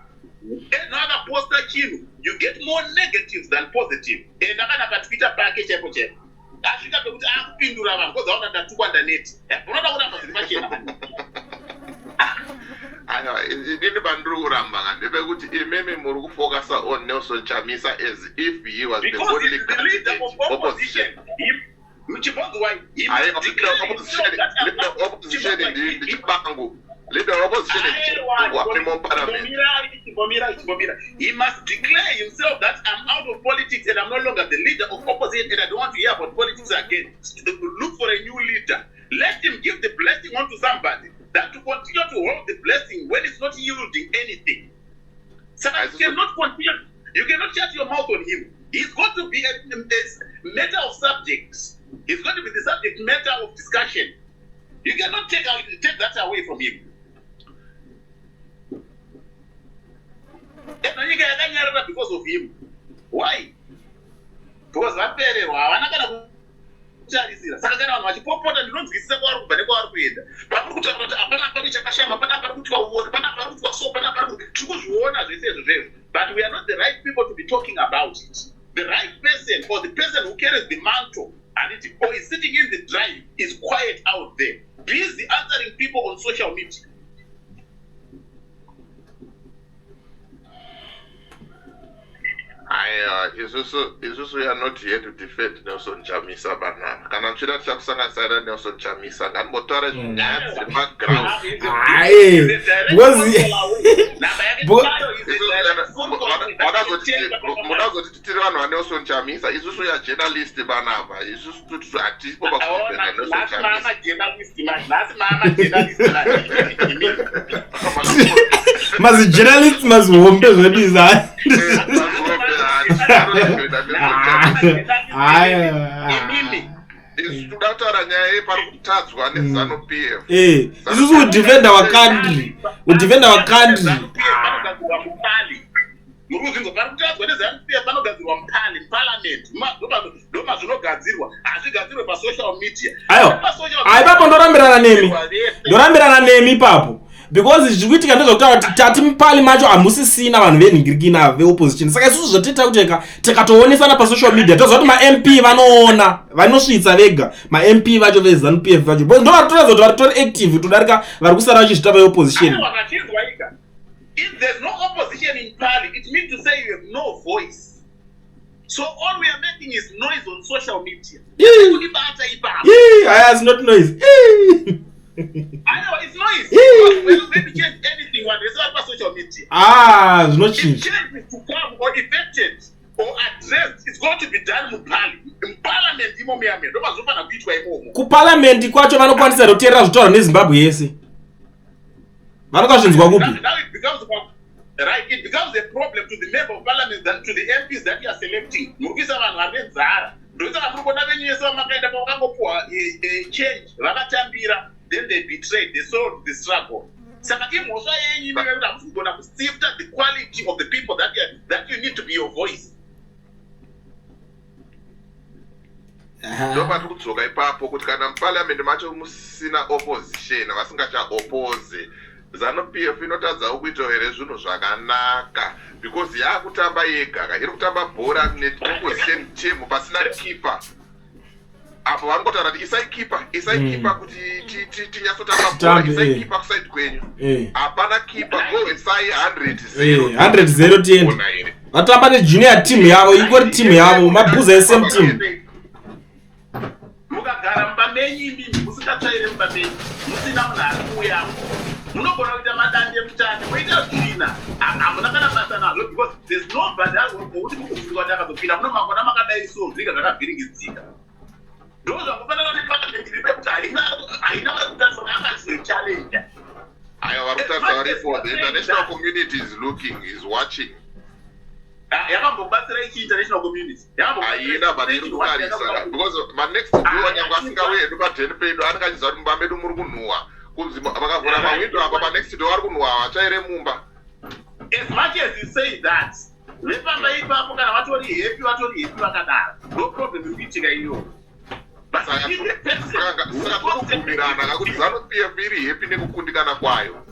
S2: Another poster chino, you get more negatives than positive. And I'm going to Twitter package check. I think I'm going to pindura man because I want to do net.
S3: Ini bandru uramba ngande imeme muri kufocus on Nelson Chamisa as if he was
S2: because
S3: the only
S2: leader of opposition.
S3: Opposition in the Chipangu. Leader opposition
S2: he must declare himself that I'm out of politics and I'm no longer the leader of opposition and I don't want to hear about politics again. Look for a new leader. Let him give the blessing onto somebody that to continue to hold the blessing when it's not yielding anything. So you cannot continue. You cannot shut your mouth on him. He's going to be a matter of subjects. He's going to be the subject matter of discussion. You cannot take that away from him. Because of him. Why? Because saka kana vanhu vachipopota ndinonzwisisa kwavari kubva nekwavari kuenda pari kutaura kuti hapana pari chakashama pana pari kuti vauri pana pari kuti vaso pana pari kuti tiri kuzviona zvese izvozvezvo, but we are not the right people to be talking about it. The right person or the person who carries the mantle and or is sitting in the drive is quiet out there, busy answering people on social media.
S3: Isusu we are not here to defend Nelson Chamisa banana. Kana mchida tichakusanganisira Nelson Chamisa ngangotaura nyaya dzemaground. Munazoti tiri vanhu vaNelson Chamisa, isusu ya journalist banapa, isusu hatipo pakudefenda Nelson Chamisa.
S1: Mas journalist must hombe zvebiza.
S3: Tudataura nyaya pari kutadzwa neZANU-PF.
S1: Isusu would defend our country. Would defend our country.
S2: Muruzingo pari kutadzwa neZANU-PF panogadzirwa mupali parliament. Ndoma zvinogadzirwa hazvigadzirwe pasocial media.
S1: Ipapo ndorambirana nemi ipapo. Because zvichiitika ndezvokutaura kuti tati mupali macho hamusisina vanhu venhingirikina veopposition. Saka isusu zvatita kuti tikatoonesana pasocial media toziva kuti ma-MP vanoona vanosvitsa vega ma-MP vacho veZANU-PF vacho ndovaritoratidza kuti varitori active todarika vari kusara vachizvita veopposition.
S2: If there's no opposition in Pali, it means to say you have no voice. So all we are making is noise on social media.
S1: It's not noise.
S2: I know it's noise. When we change anything, what is about social media?
S1: It's not change.
S2: If change is to come or effected or addressed, it's going to be done in parliament.
S1: Ku parliament kwacho vanokwanisa kuteerera zvitauro neZimbabwe yese. Vanokazvinzwa kupi?
S2: Now it becomes right. It becomes a problem to the member of parliament, that to the MPs that you are selecting. Mukisa vanhu vanenzara. Ndoita vanokona venyu yese vamakaenda pavangopuwa change vakatambira. Then they betrayed, they sold the struggle. Saka imhosva yenyu imi vekuti hamusingona kusifta the quality of the people that you need to be your voice.
S3: Ndopa tikudzoka ipapo kuti kana muparliament macho musina opposition vasingachaoppose, ZANU-PF inotadzawo kuitawo here zvinhu zvakanaka because yaakutamba yega, iri kutamba bhora neopposition team pasina keeper. Apo vangotaura kuti isai keeper kuti tinyatsotamba bhora, isai keeper kuside kwenyu. Hapana keeper, go and say 100-0.
S1: 100-0 tiende. Vatamba nejunior team yavo, ikori team yavo, mabhuza same team.
S2: Mukagara mubamenyi imimi, musikatsvaire mubamenyi, musina munhu ari kuuya. Munogona kuita madande mutande, moita zvina. Hamuna kana basa nazvo because there's nobody wekuti mukufunga kuti akazopinda muno makona makadai so zvinenge zvakavhiringidzika. Ndo zvakufanira kuti parliament iripe kuti haina varikutarisa akachallenge.
S3: Aiwa varikutarisa varipo, the international community is looking, is watching.
S2: Yakambobatsira ichi international community.
S3: Haina but iri kutarisa because next door nyangwa asingauye ndopadheni pedu anenge achiziva kuti mumba medu muri kunhuhwa. Vakavhura mawindo apa panext door vari kunhuhwa vachaire mumba.
S2: As much as you say that, vepamba ipapo kana vatori happy vakadaro. No problem ikuitika iyoyo.
S3: Saka tokubvumirana kakuti ZANU-PF iri happy nekukundikana kwayo.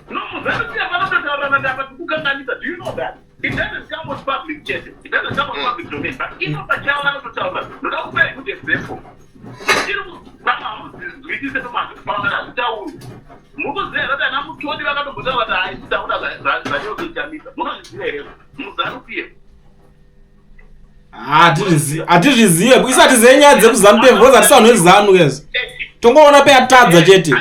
S2: No, ZANU-PF vanototaurana ndapa tikukanganisa. Do you know that? It doesn't come with public chat. It doesn't come with public domain. But if a child vanototaura, ndoda kupa a good example. Mukuziva kuti ana mutoni vakatombotanga kuti haisitaura zvanyozoitamisa. Munozviziva here muZANU-PF?
S1: Hatizvizive isati zenyaya dzekuZANU-PF because hatisanhu nezanu yezo. Tongoona peyatadza chete.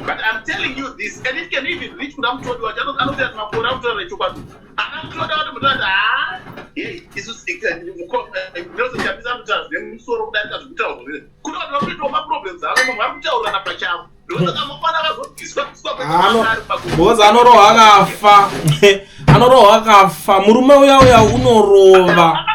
S2: But I'm telling you this, and it can even reach kuna mutoni wacho anoziva kuti makore akutaura chokwadi. Ana mutoni kuti mutoni isusikira ndinozochambisa mutazi nemusoro kudarika zvekutaura zvese. Kuna vanhu vakuitawo maproblems avo mamwe vari kutaurana pachavo. Ndosaka mafana akazobviswa
S1: because anorohwa akafa. Anorohwa akafa. Murume uya unorova.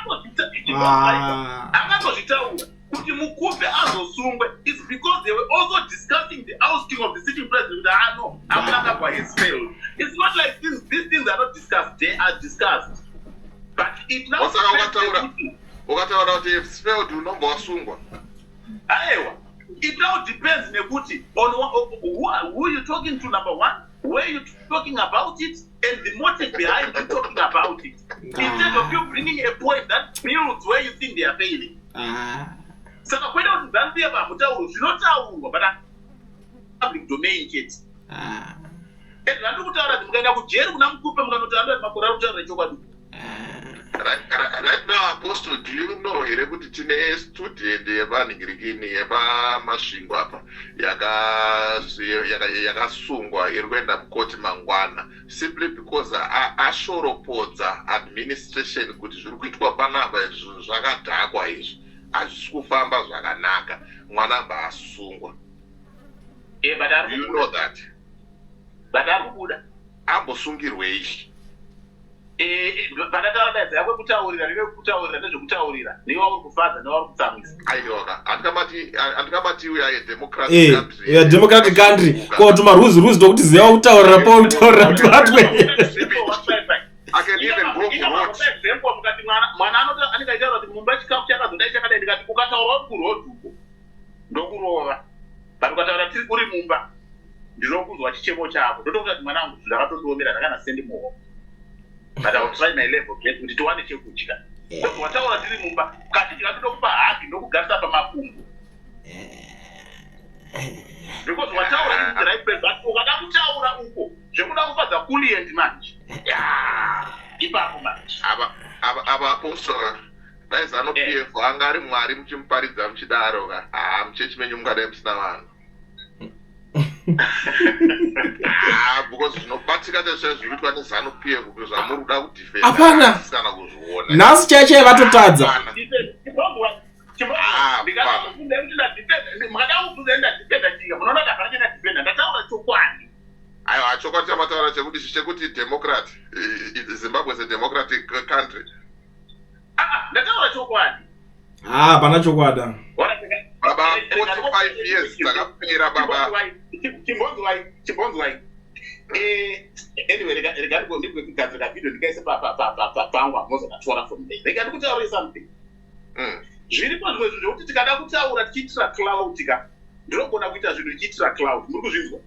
S2: Akatozvitaura kuti mukupe azosungwe is because they were also discussing the ousting of the sitting president. No, Amunangagwa has failed. It's not like these things are not discussed, they are discussed. But it now
S3: ukataura kuti if failed unomba wasungwa.
S2: Aiwa, it now depends nekuti on who you talking to, number one, where you talking about it, and the motive behind you talking about it. Instead of you bringing a point that builds where you think they are failing. Saka kwenda kuti ZANU-PF pamutauro zvinotaurwa but public domain chete. And vandu kutaura kuti mukaenda kujeri kuna mukupe mukanotaura kuti makore akutaura chokwadi.
S3: Right now, Apostle, do you know here kuti tine student yepanhingirikini yepamasvingo apa yakasungwa iri kuenda kukoti mangwana simply because ashoropodza administration kuti zviri kuitwa panapa izvo zvakadhakwa izvi hazvisi kufamba zvakanaka, mwana asungwa. Do you know that?
S2: But arikubuda
S3: ambosungirwei
S2: pandataura dzakwe kutaurira nezvekutaurira newe uri kufadza newe uri kutsamwisa.
S3: Aiwa, andingamati we are a democratic country.
S1: Yeah, democratic country. Ko tuma rules tokuti ziva kutaurira pautaurira tuatwe.
S3: I can even go for what?
S2: Example mukati mwana anenge aitaura kuti mumba chikafu chakazodai chakadai ndikati ukataura uri kurodhi uko ndokurova. But ukataura tiri uri mumba ndinokuzwa chichemo chako. Ndotokuti kuti mwana wangu zvakatondiomera ndakana sendi muhomwe. But I will try my level kuti tiwane chekudya. Kuti wataura tiri mumba kazhinji katinokupa haki ndokugarisa pamakumbo. Because wataura is the right place, but ukada kutaura uko zvekuda kufadza kuliend manje. ipapo manje
S3: ava apostora dai zanu PF anga ari mwari muchimuparidza muchidaro muchechi menyu mungadai musina vanhu because zvinobatsika chazvo zvirikuitwa nezanu PF kuti zvamuri kuda kudefenda
S1: hapana
S3: kana kuzviona
S1: nhasi chaichai vatotadza
S3: aiwa chokwadi chamataura chekuti democrat Zimbabwe is a democratic country.
S2: ndataura chokwadi
S1: hapana chokwada
S3: baba 45 years dzakapera baba
S2: chimbonzwai anyway rega ndigadzira video ndikaise pangu mozondatora from there rega ndikutaurire something zviripo zvimwe zvinhu zvekuti tikada kutaura tichiitira cloud ka ndinogona kuita zvinhu tichiitira cloud muri kuzvinzwa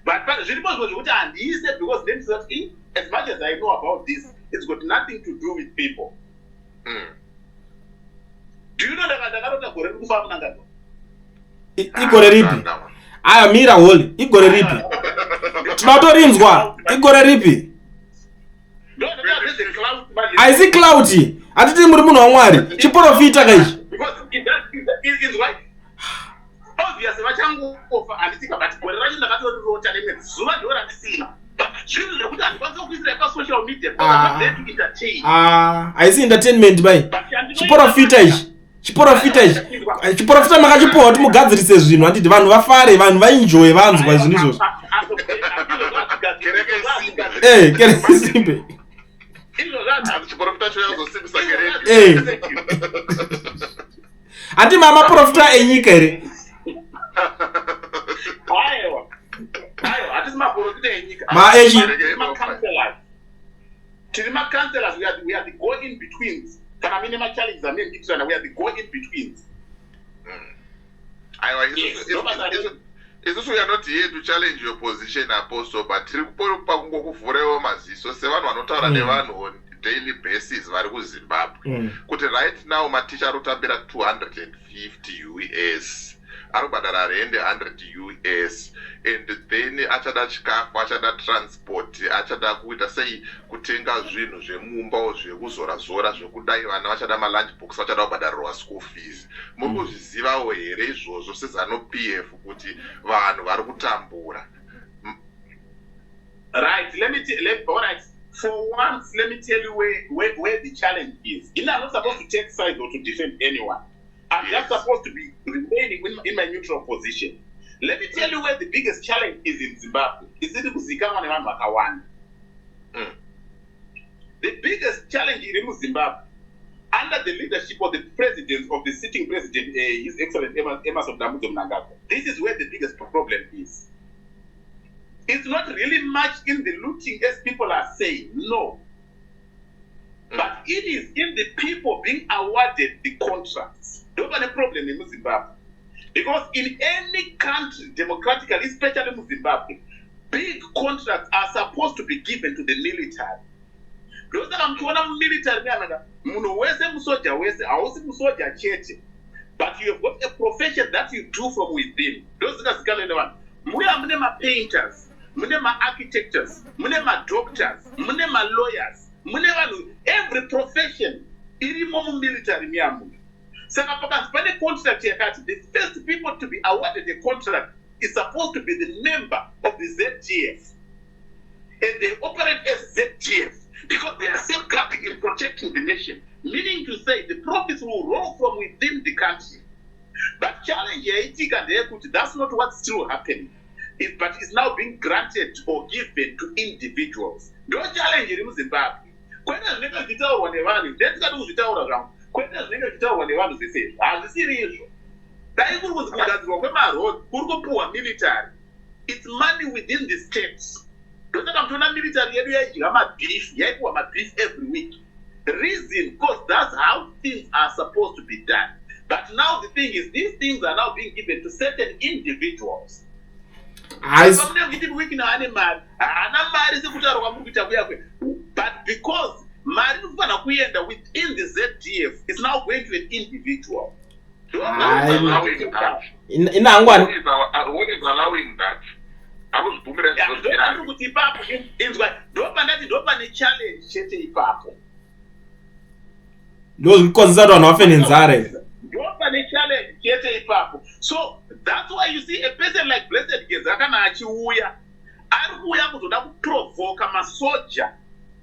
S2: but zviripo zvimwe zvekuti handiise because then that as much as I know about this it's got nothing to do with people. Do you know ndakarota gore rikufamba nangano
S1: igore ripi aya mira holi igore ripi tinotorinzwa igore ripi aisi cloud hatiti muri munhu waMwari chiprofita kaichi
S2: obviously vachangofa handitika but gore racho ndakatorota nemwe zuva ndo randisina zvinhu zvekuti handikwanisa kuisira pasocial media to entertain
S1: aisi entertainment bai chiprofita ichi chiprofita makachipowa kuti mugadzirise zvinhu handiti vanhu vafare vanhu vaenjoye vanzwa zvinhu izvozvo kereke simbe handi mamaprofita enyika here
S2: hatisi maprofita enyika
S1: maechi
S2: tiri macancelors we are the go in betweens kana mine machallenges amembitirana we are the go in betweens
S3: aiwa isusu we are not here to challenge your position apostle but tiri kupa kungokuvhurewo maziso sevanhu vanotaura nevanhu on daily basis vari kuZimbabwe kuti right now maticha ari kutambira 250 US ari kubhadhara rende 100 US and then achada chikafu achada transport achada kuita sei kutenga zvinhu zvemumba zvekuzora zvekudai vana vachada malunch box vachada kubhadharirwa school fees muri kuzvizivawo here izvozvo sezano PF kuti vanhu vari kutambura
S2: right all right for once let me tell you where the challenge is. I'm not supposed to take sides or to defend anyone. I'm just supposed to be remaining in my neutral position. Let me tell you where the biggest challenge is in Zimbabwe. The biggest challenge in Zimbabwe, under the leadership of the president, of the sitting president, His Excellency Emmerson Mnangagwa, this is where the biggest problem is. It's not really much in the looting as people are saying, no. But it is in the people being awarded the contracts. That's the problem in Zimbabwe. Because in any country, democratically, especially in Zimbabwe, big contracts are supposed to be given to the military. Those that I'm talking about military, but you have got a profession that you do from within. Those that are my painters, my architects, my doctors, my lawyers, every profession, military. So the contract the first people to be awarded the contract is supposed to be the member of the ZGF. And they operate as ZGF because they are safeguarding and protecting the nation. Meaning to say the profits will roll from within the country. But challenge that's not what's still happening. But it's now being granted or given to individuals. Don't challenge in Zimbabwe. Kwenda zvinenge zvitaurwa nevanhu zvese hazvisiri izvo. Dai kuri kugadzirwa kwemarod kuri kupuhwa military, it's money within the states. Ndosaka mtoona military yedu yaidya mabeef, yaipuhwa mabeef every week. The reason, because that's how things are supposed to be done. But now the thing is, these things are now being given to certain individuals. But because mari inofana kuenda within the ZDF is now going to an individual.
S3: Who is allowing that? akuzvibvumira
S2: ndiri kuti ipapo inzwa ndopandati ndopane challenge chete ipapo
S1: ndozvikonzesa kuti vanhu vafe nenzara
S2: ndopane challenge chete ipapo. So that's why you see a person like Blessed Geza kana achiuya ari kuuya kuzoda kuprovoka masoja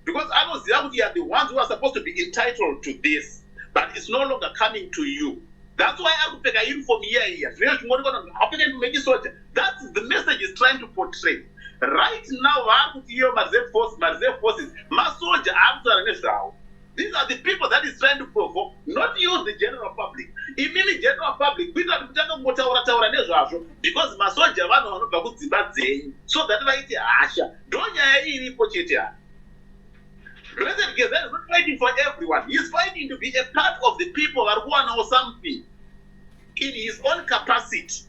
S2: because anoziva kuti you are the ones who are supposed to be entitled to this, but it's no longer coming to you. That's why ari kupfeka uniform here zvino zvinoonekwa apfeka uniform yesoja. That's the message he's trying to portray right now. Vari kuti iyo reserve forces masoja ari kutaura nezvavo. These are the people that is trying to provoke, not you, the general public. Imini general public, kuita kuti kutanga kungotaura nezvazvo because masoja vanhu vanobva kudzimba dzenyu so that vaite hasha. Ndonyaya iripo chete apa. Blessed Geza is not fighting for everyone. He is fighting to be a part of the people that want to know something in his own capacity.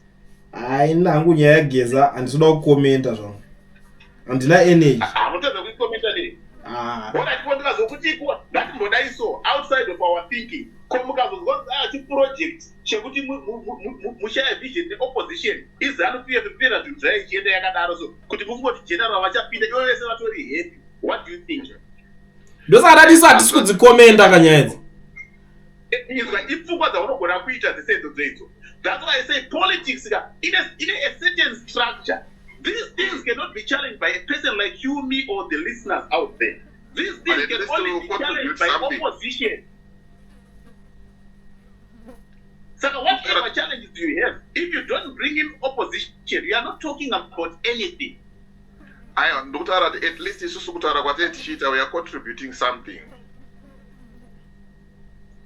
S1: nangu nyaya yaGeza handisida kukomenta zvangu. Handina energy.
S2: Hamutadza kuikomenta nei? Bona ndikazokuti ngatimbodaiso outside of our thinking. Ko mukazozwa chiproject chekuti mushaya vision neopposition izanu-PF kupera zvinhu zvaichienda yakadaro so kuti mufungoti general vachapinda ivo vese vatori happy. What do you think?
S1: Ndosaka ndatiso hatisi kudzikomenta kanyaya idzi.
S2: Ipfungwa dzaunogona kuita dzisedzo dzedzo. That's why I say politics in a certain structure. These things cannot be challenged by a person like you, me, or the listeners out there. These things can only be challenged by opposition. So whatever challenges you have, if you don't bring in opposition, you are not talking about anything.
S3: At least isusu kutaura kwatetichiita we are contributing something.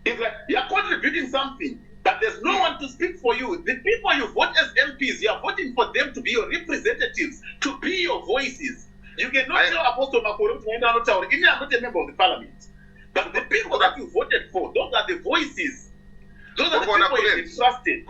S2: It's like you are contributing something, but there's no one to speak for you. The people you vote as MPs, you are voting for them to be your representatives, to be your voices. You cannot tell Apostle Makoro to enter on tower. Even I'm not a member of the parliament. But the people that you voted for, those are the voices. Those are the people you trusted.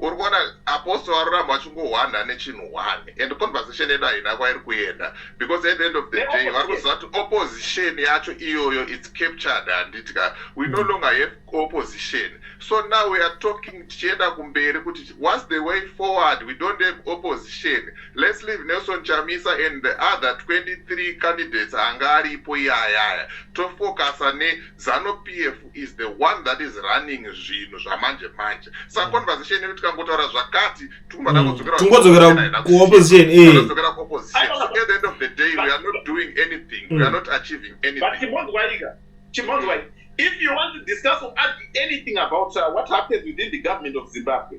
S3: Urikuona Apostle aruramba achingohwanda nechinhu one and conversation yedu haina kwairi kuenda because at the end of the day vari kuziva kuti opposition yacho iyoyo it's captured handitika we no longer have opposition. So now we are talking tichienda kumberi kuti what's the way forward. We don't have opposition. Let's leave Nelson Chamisa and the other 23 candidates anga aripo iyayaya tofocasa neZANU-PF is the one that is running zvinhu zvamanje manje. Saka conversation yedu tikangotaura zvakati
S1: tungodzokera kuopposition.
S3: So at the end of the day we are not doing anything. We are not achieving anything.
S2: But if you want to discuss or add anything about what happens within the government of Zimbabwe,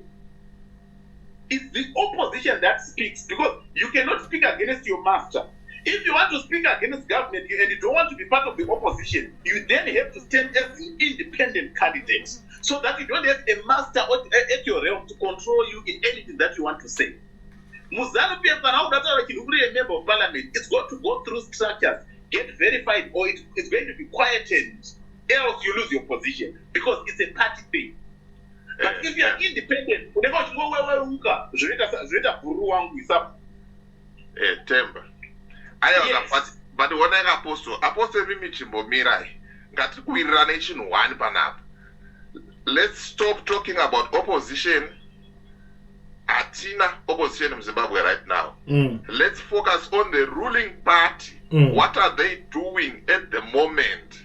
S2: it's the opposition that speaks because you cannot speak against your master. If you want to speak against government and you don't want to be part of the opposition, you then have to stand as an independent candidate so that you don't have a master at your realm to control you in anything that you want to say. ZANU-PF, a member of parliament, it's got to go through structures, get verified, or it's going to be quietened. Else you lose your position because it's a party thing. But if you are independent,
S3: Temba. But when I apostle mimi chimbomirai ngati kuirirana chinhu one panapa. Let's stop talking about opposition. Atina opposition in Zimbabwe right now. Let's focus on the ruling party. What are they doing at the moment?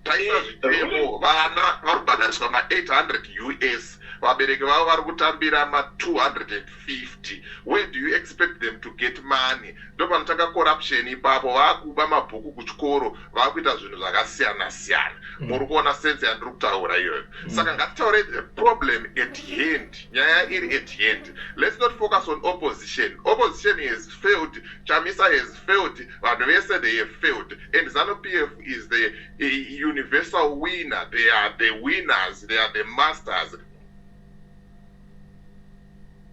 S3: Vana varikubhadhariswa ma800 US, vabereki vavo vari kutambira ma250. Where do you expect them to get money? Ndopanotanga corruption ipapo, vakuba mabhuku kuchikoro, vakuita zvinhu zvakasiyana siyana. Muri kuona sense yandiri kutaura iyoyo. Saka ngatitaure the problem at hand, nyaya iri at hand. Let's not focus on opposition. Opposition has failed, Chamisa has failed, vanhu vese they have failed, and ZANU-PF is the universal winner. They are the winners, they are the masters.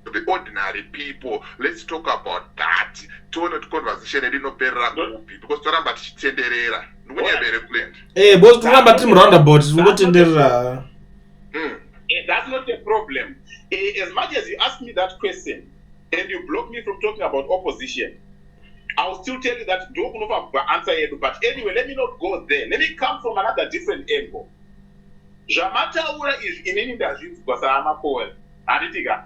S3: The ordinary people, let's talk about that. Tuone conversation edinoperera kupi because toramba tichitenderera. Ndikunyebere blend.
S1: Boss toramba tiri roundabout tingotenderera.
S2: That's not a problem. As much as you ask me that question and you block me from talking about opposition, I'll still tell you that don't know answer yet. But anyway, let me not go there. Let me come from another different angle. Jamataura is in any industry because I'm a poet. Aditika.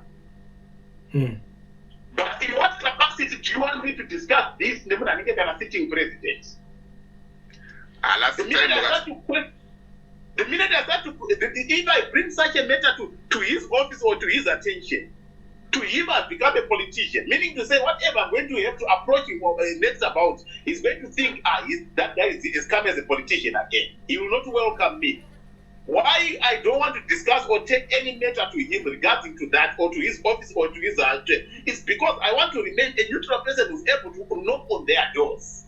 S2: But in what capacity do you want me to discuss this? The sitting president. The minute I start to, if I bring such a matter to his office or to his attention, to him has become a politician, meaning to say whatever I'm going to have to approach him next about, he's going to think, that guy is come as a politician again. He will not welcome me. Why I don't want to discuss or take any matter to him regarding to that or to his office or to his is because I want to remain a neutral person who's able to knock on their doors.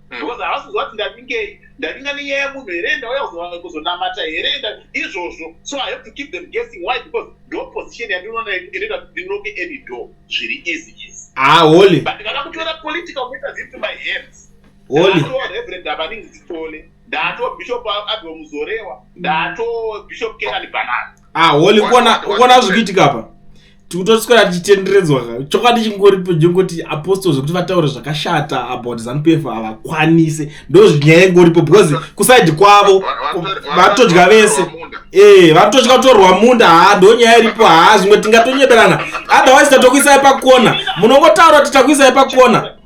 S2: Because I also want so I have to keep them guessing. Why? Because the opposition they don't know any door. It's really easy.
S1: Holy.
S2: But I have to put political matters into my hands.
S1: Holy.
S2: Reverend Dabaning Zitole, Dato Bishop Adwo Muzorewa, Dato Bishop Kenani Banana.
S1: Holy kona zvikitika apa. Tikutoswera tichitenderedzwa chokati chingori pejongoti apostles kuti vataure zvakashata about ZANU-PF avakwanise ndozvinyaya ingoripo because kusaidi kwavo vatodya vese vatotya kutorwa munda ndonyaya iripo zvimwe tingatonyeberana otherwise tatokuisai pakona munongotaura kuti takuisai pakona.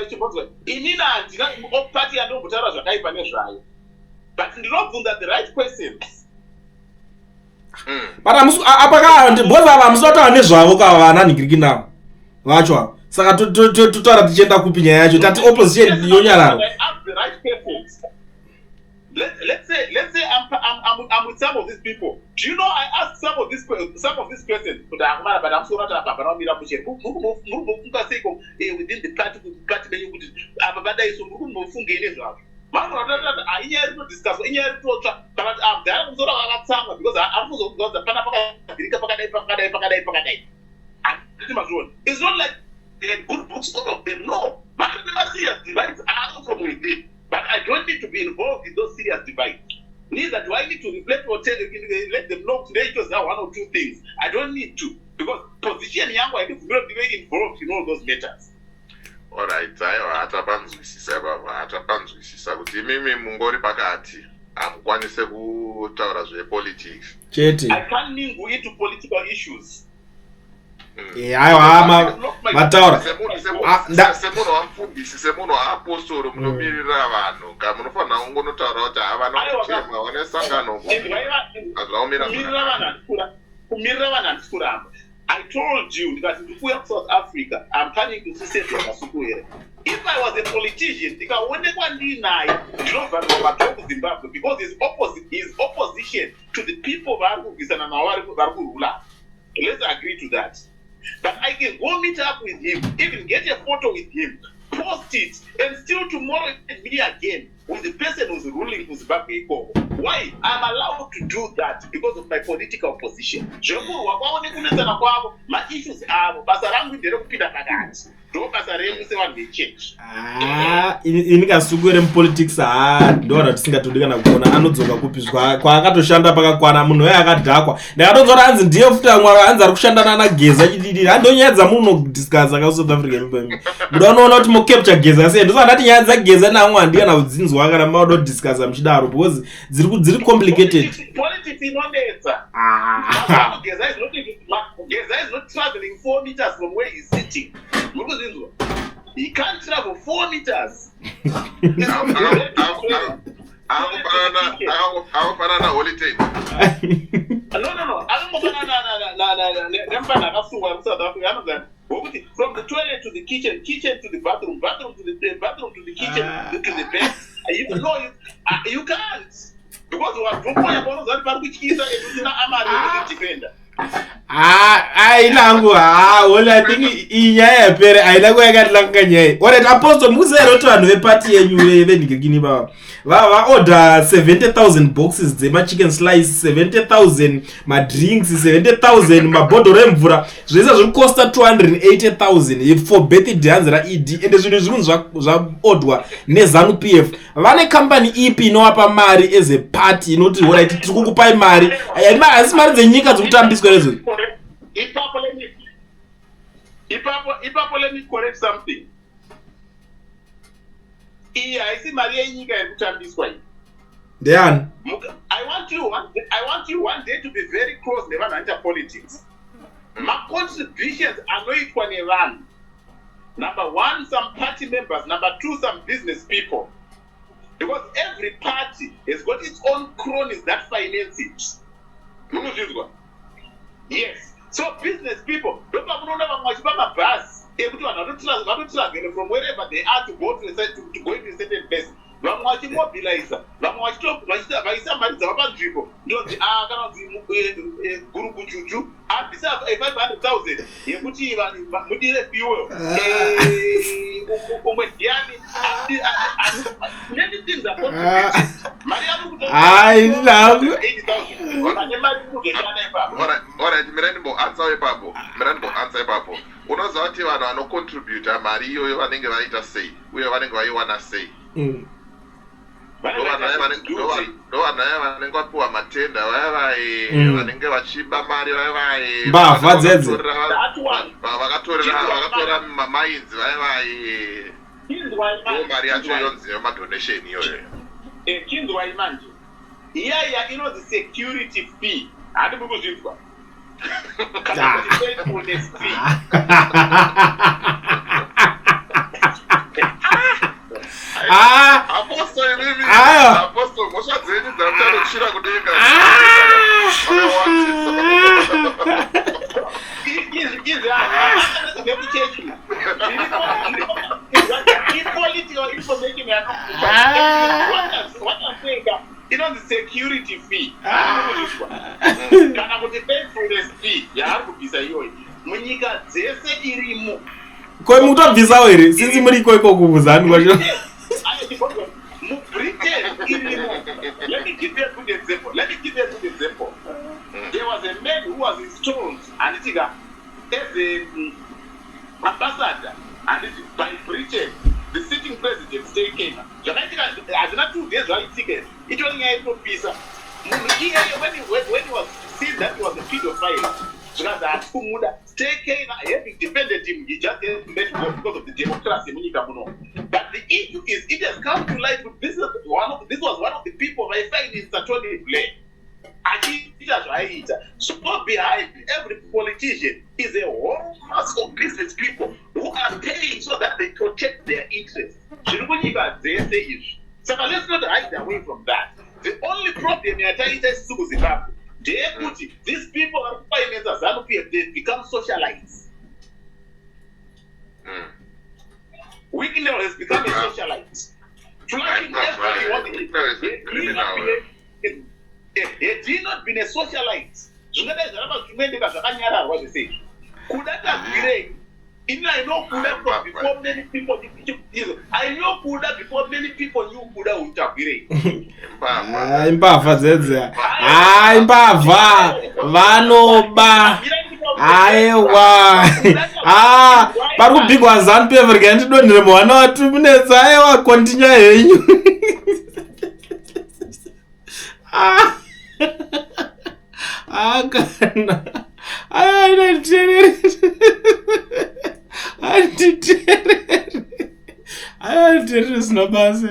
S2: Chibonzwa inini handina opati yandombotaura zvakaipa nezvayo but ndinobvunza the right questions.
S1: But boza vamusataura nezvavo kavananhingiriki navo vacho saka totaura tichienda kupi nyaya yacho tati opposition yonyararo.
S2: Let's say I'm with some of these people. Do you know I asked some of these questions? But I'm so not about within the party. Discuss it's not like they had good books, all of them. No, but serious divides are from within. But I don't need to be involved in those serious divides. Neither do I need to reflect or let them know today just now one or two things. I don't need to because position young I need to not be involved in all those matters.
S3: Alright, hatapanzwisisa kuti mimi mungori pakati amukwanise kutaura zvepolitics
S1: chete.
S2: I can't mingle into political issues.
S1: Aiwa mataura
S3: semunhu wamufundisi semunhu waapostoro munomirira vanhu ka munofanira kungonotaura kuti havanochema vane sangano
S2: kumirira vanhu handikuramba. I told you that if we are South Africa, I'm planning to see if I was a politician, Zimbabwe because his opposition to the people let's agree to that. But I can go meet up with him, even get a photo with him, post it, and still tomorrow meet me again with the person who's ruling Zimbabwe. Why? I'm allowed to do that because of my political position. My issues are
S1: inikasungwere mupolitics ndora tisingatodikana kuona anodzoka kupizwa kwaakatoshanda pakakwana munhu waye akadhakwa ndakatozora hanzi ndiye futi amwe hanzi ari kushandana nageza chididiri handonyadza munodiscuss aka South Africa mupemi muda unoona kuti mocapture geza sei ndosandati nyaya dzageza namwe handikana kudzinzwa kana mauda kudiscussa muchidaro because dziri complicated.
S2: Politics inonetsa. Geza is not traveling 4 meters from where he's sitting. He can't travel 4 meters.
S3: How banana holiday?
S2: No. From the toilet to the kitchen to the bathroom to the bathroom to the kitchen to the bed. You can't. Because you are talking about that which is a defender.
S1: Inangu I think inyaya yapere aina kuyakatilanga nyaya. Alright, apostle musero to vanhu vepati yenyu venhingirikini va order 70,000 boxes dzema chicken slice, 70,000 madrinks, 70,000 mabhodhoro emvura. Zvese zviri costa 280,000 for birthday hanzi raED ende zvinhu zvinhu zvaodwa neZANU-PF. Vane company ipi inowapa mari as a party inoti alright tiri kukupai mari asi mari dzenyika dzokutambiswa rezo.
S2: Ipapo let me correct something. I see Maria Nyika and Chambiswa.
S1: Dean,
S2: I want you one day to be very close never enter politics. ma-contributions anoitwa nevanhu. Number one, some party members. Number two, some business people. Because every party has got its own cronies that finance it. Yes. So business people, from wherever they are to go to a certain place. Vamwe vachimobiliza, vamwe vaisa mari dzavapanzvimbo ndonzi kana gurupu chuchu abvisa 500,000 yekuti mudire fuel umwe ndiani many things are contributed. Mari yaku kutoa 80,000 vane mari kutoshanda ipapo.
S3: Alright, mirandimbo answer ipapo. Unoziva kuti vanhu vanocontributa mari iyoyo vanenge vaita sei uye vanenge vaiwana sei?
S2: Vana
S3: vanenge vapiwa matenda vanenge vachiba mari
S1: mbavha dzedze
S3: vakatora mamainzi ndo mari yacho yonzi yemadonation iyoyo.
S2: Chinzwa imanje iyaya inonzi security fee. Handi muri kuzvinzwa kana kuti faithfulness fee.
S3: Apostle mosha dzenyu dzachanochira kudenga.
S2: Inonzi security fee. Kana kuti faithfulness fee yaari kubvisa iyoyi munyika dzese irimo.
S1: Koi mutobvisawo here sinzi muri iko kubvuzani kwacho.
S2: Britain irimo. Let me give you a good example. There was a man who was installed and as an ambassador and by Britain, the sitting president Stay Kenya. As not 2 days right ticket, it was a visa. When he was seen that he was a pedophile, Stay Kenya having defended him, he just let go because of the democracy. But the issue is, it has come to light with this was one of the people I find in Tony Blair. So behind every politician is a whole mass of business people who are paying so that they protect their interests. So let's not hide away from that. The only problem is Zimbabwe. These people are financers, they've become socialites. Weakness has become a socialite. Flying everyone. It did not be a socialite. Could that have been? I know Kuda before many people. I know Kuda before many people knew Kuda would have been.
S1: Imbavha dzedze. Imbavha vanoba. Aiwa. Pari kubigwa ZANU-PF rikandidonhera mwana wati munetsa aiwa continue henyu. Kana. Anditerere. Anditerere sinobasa.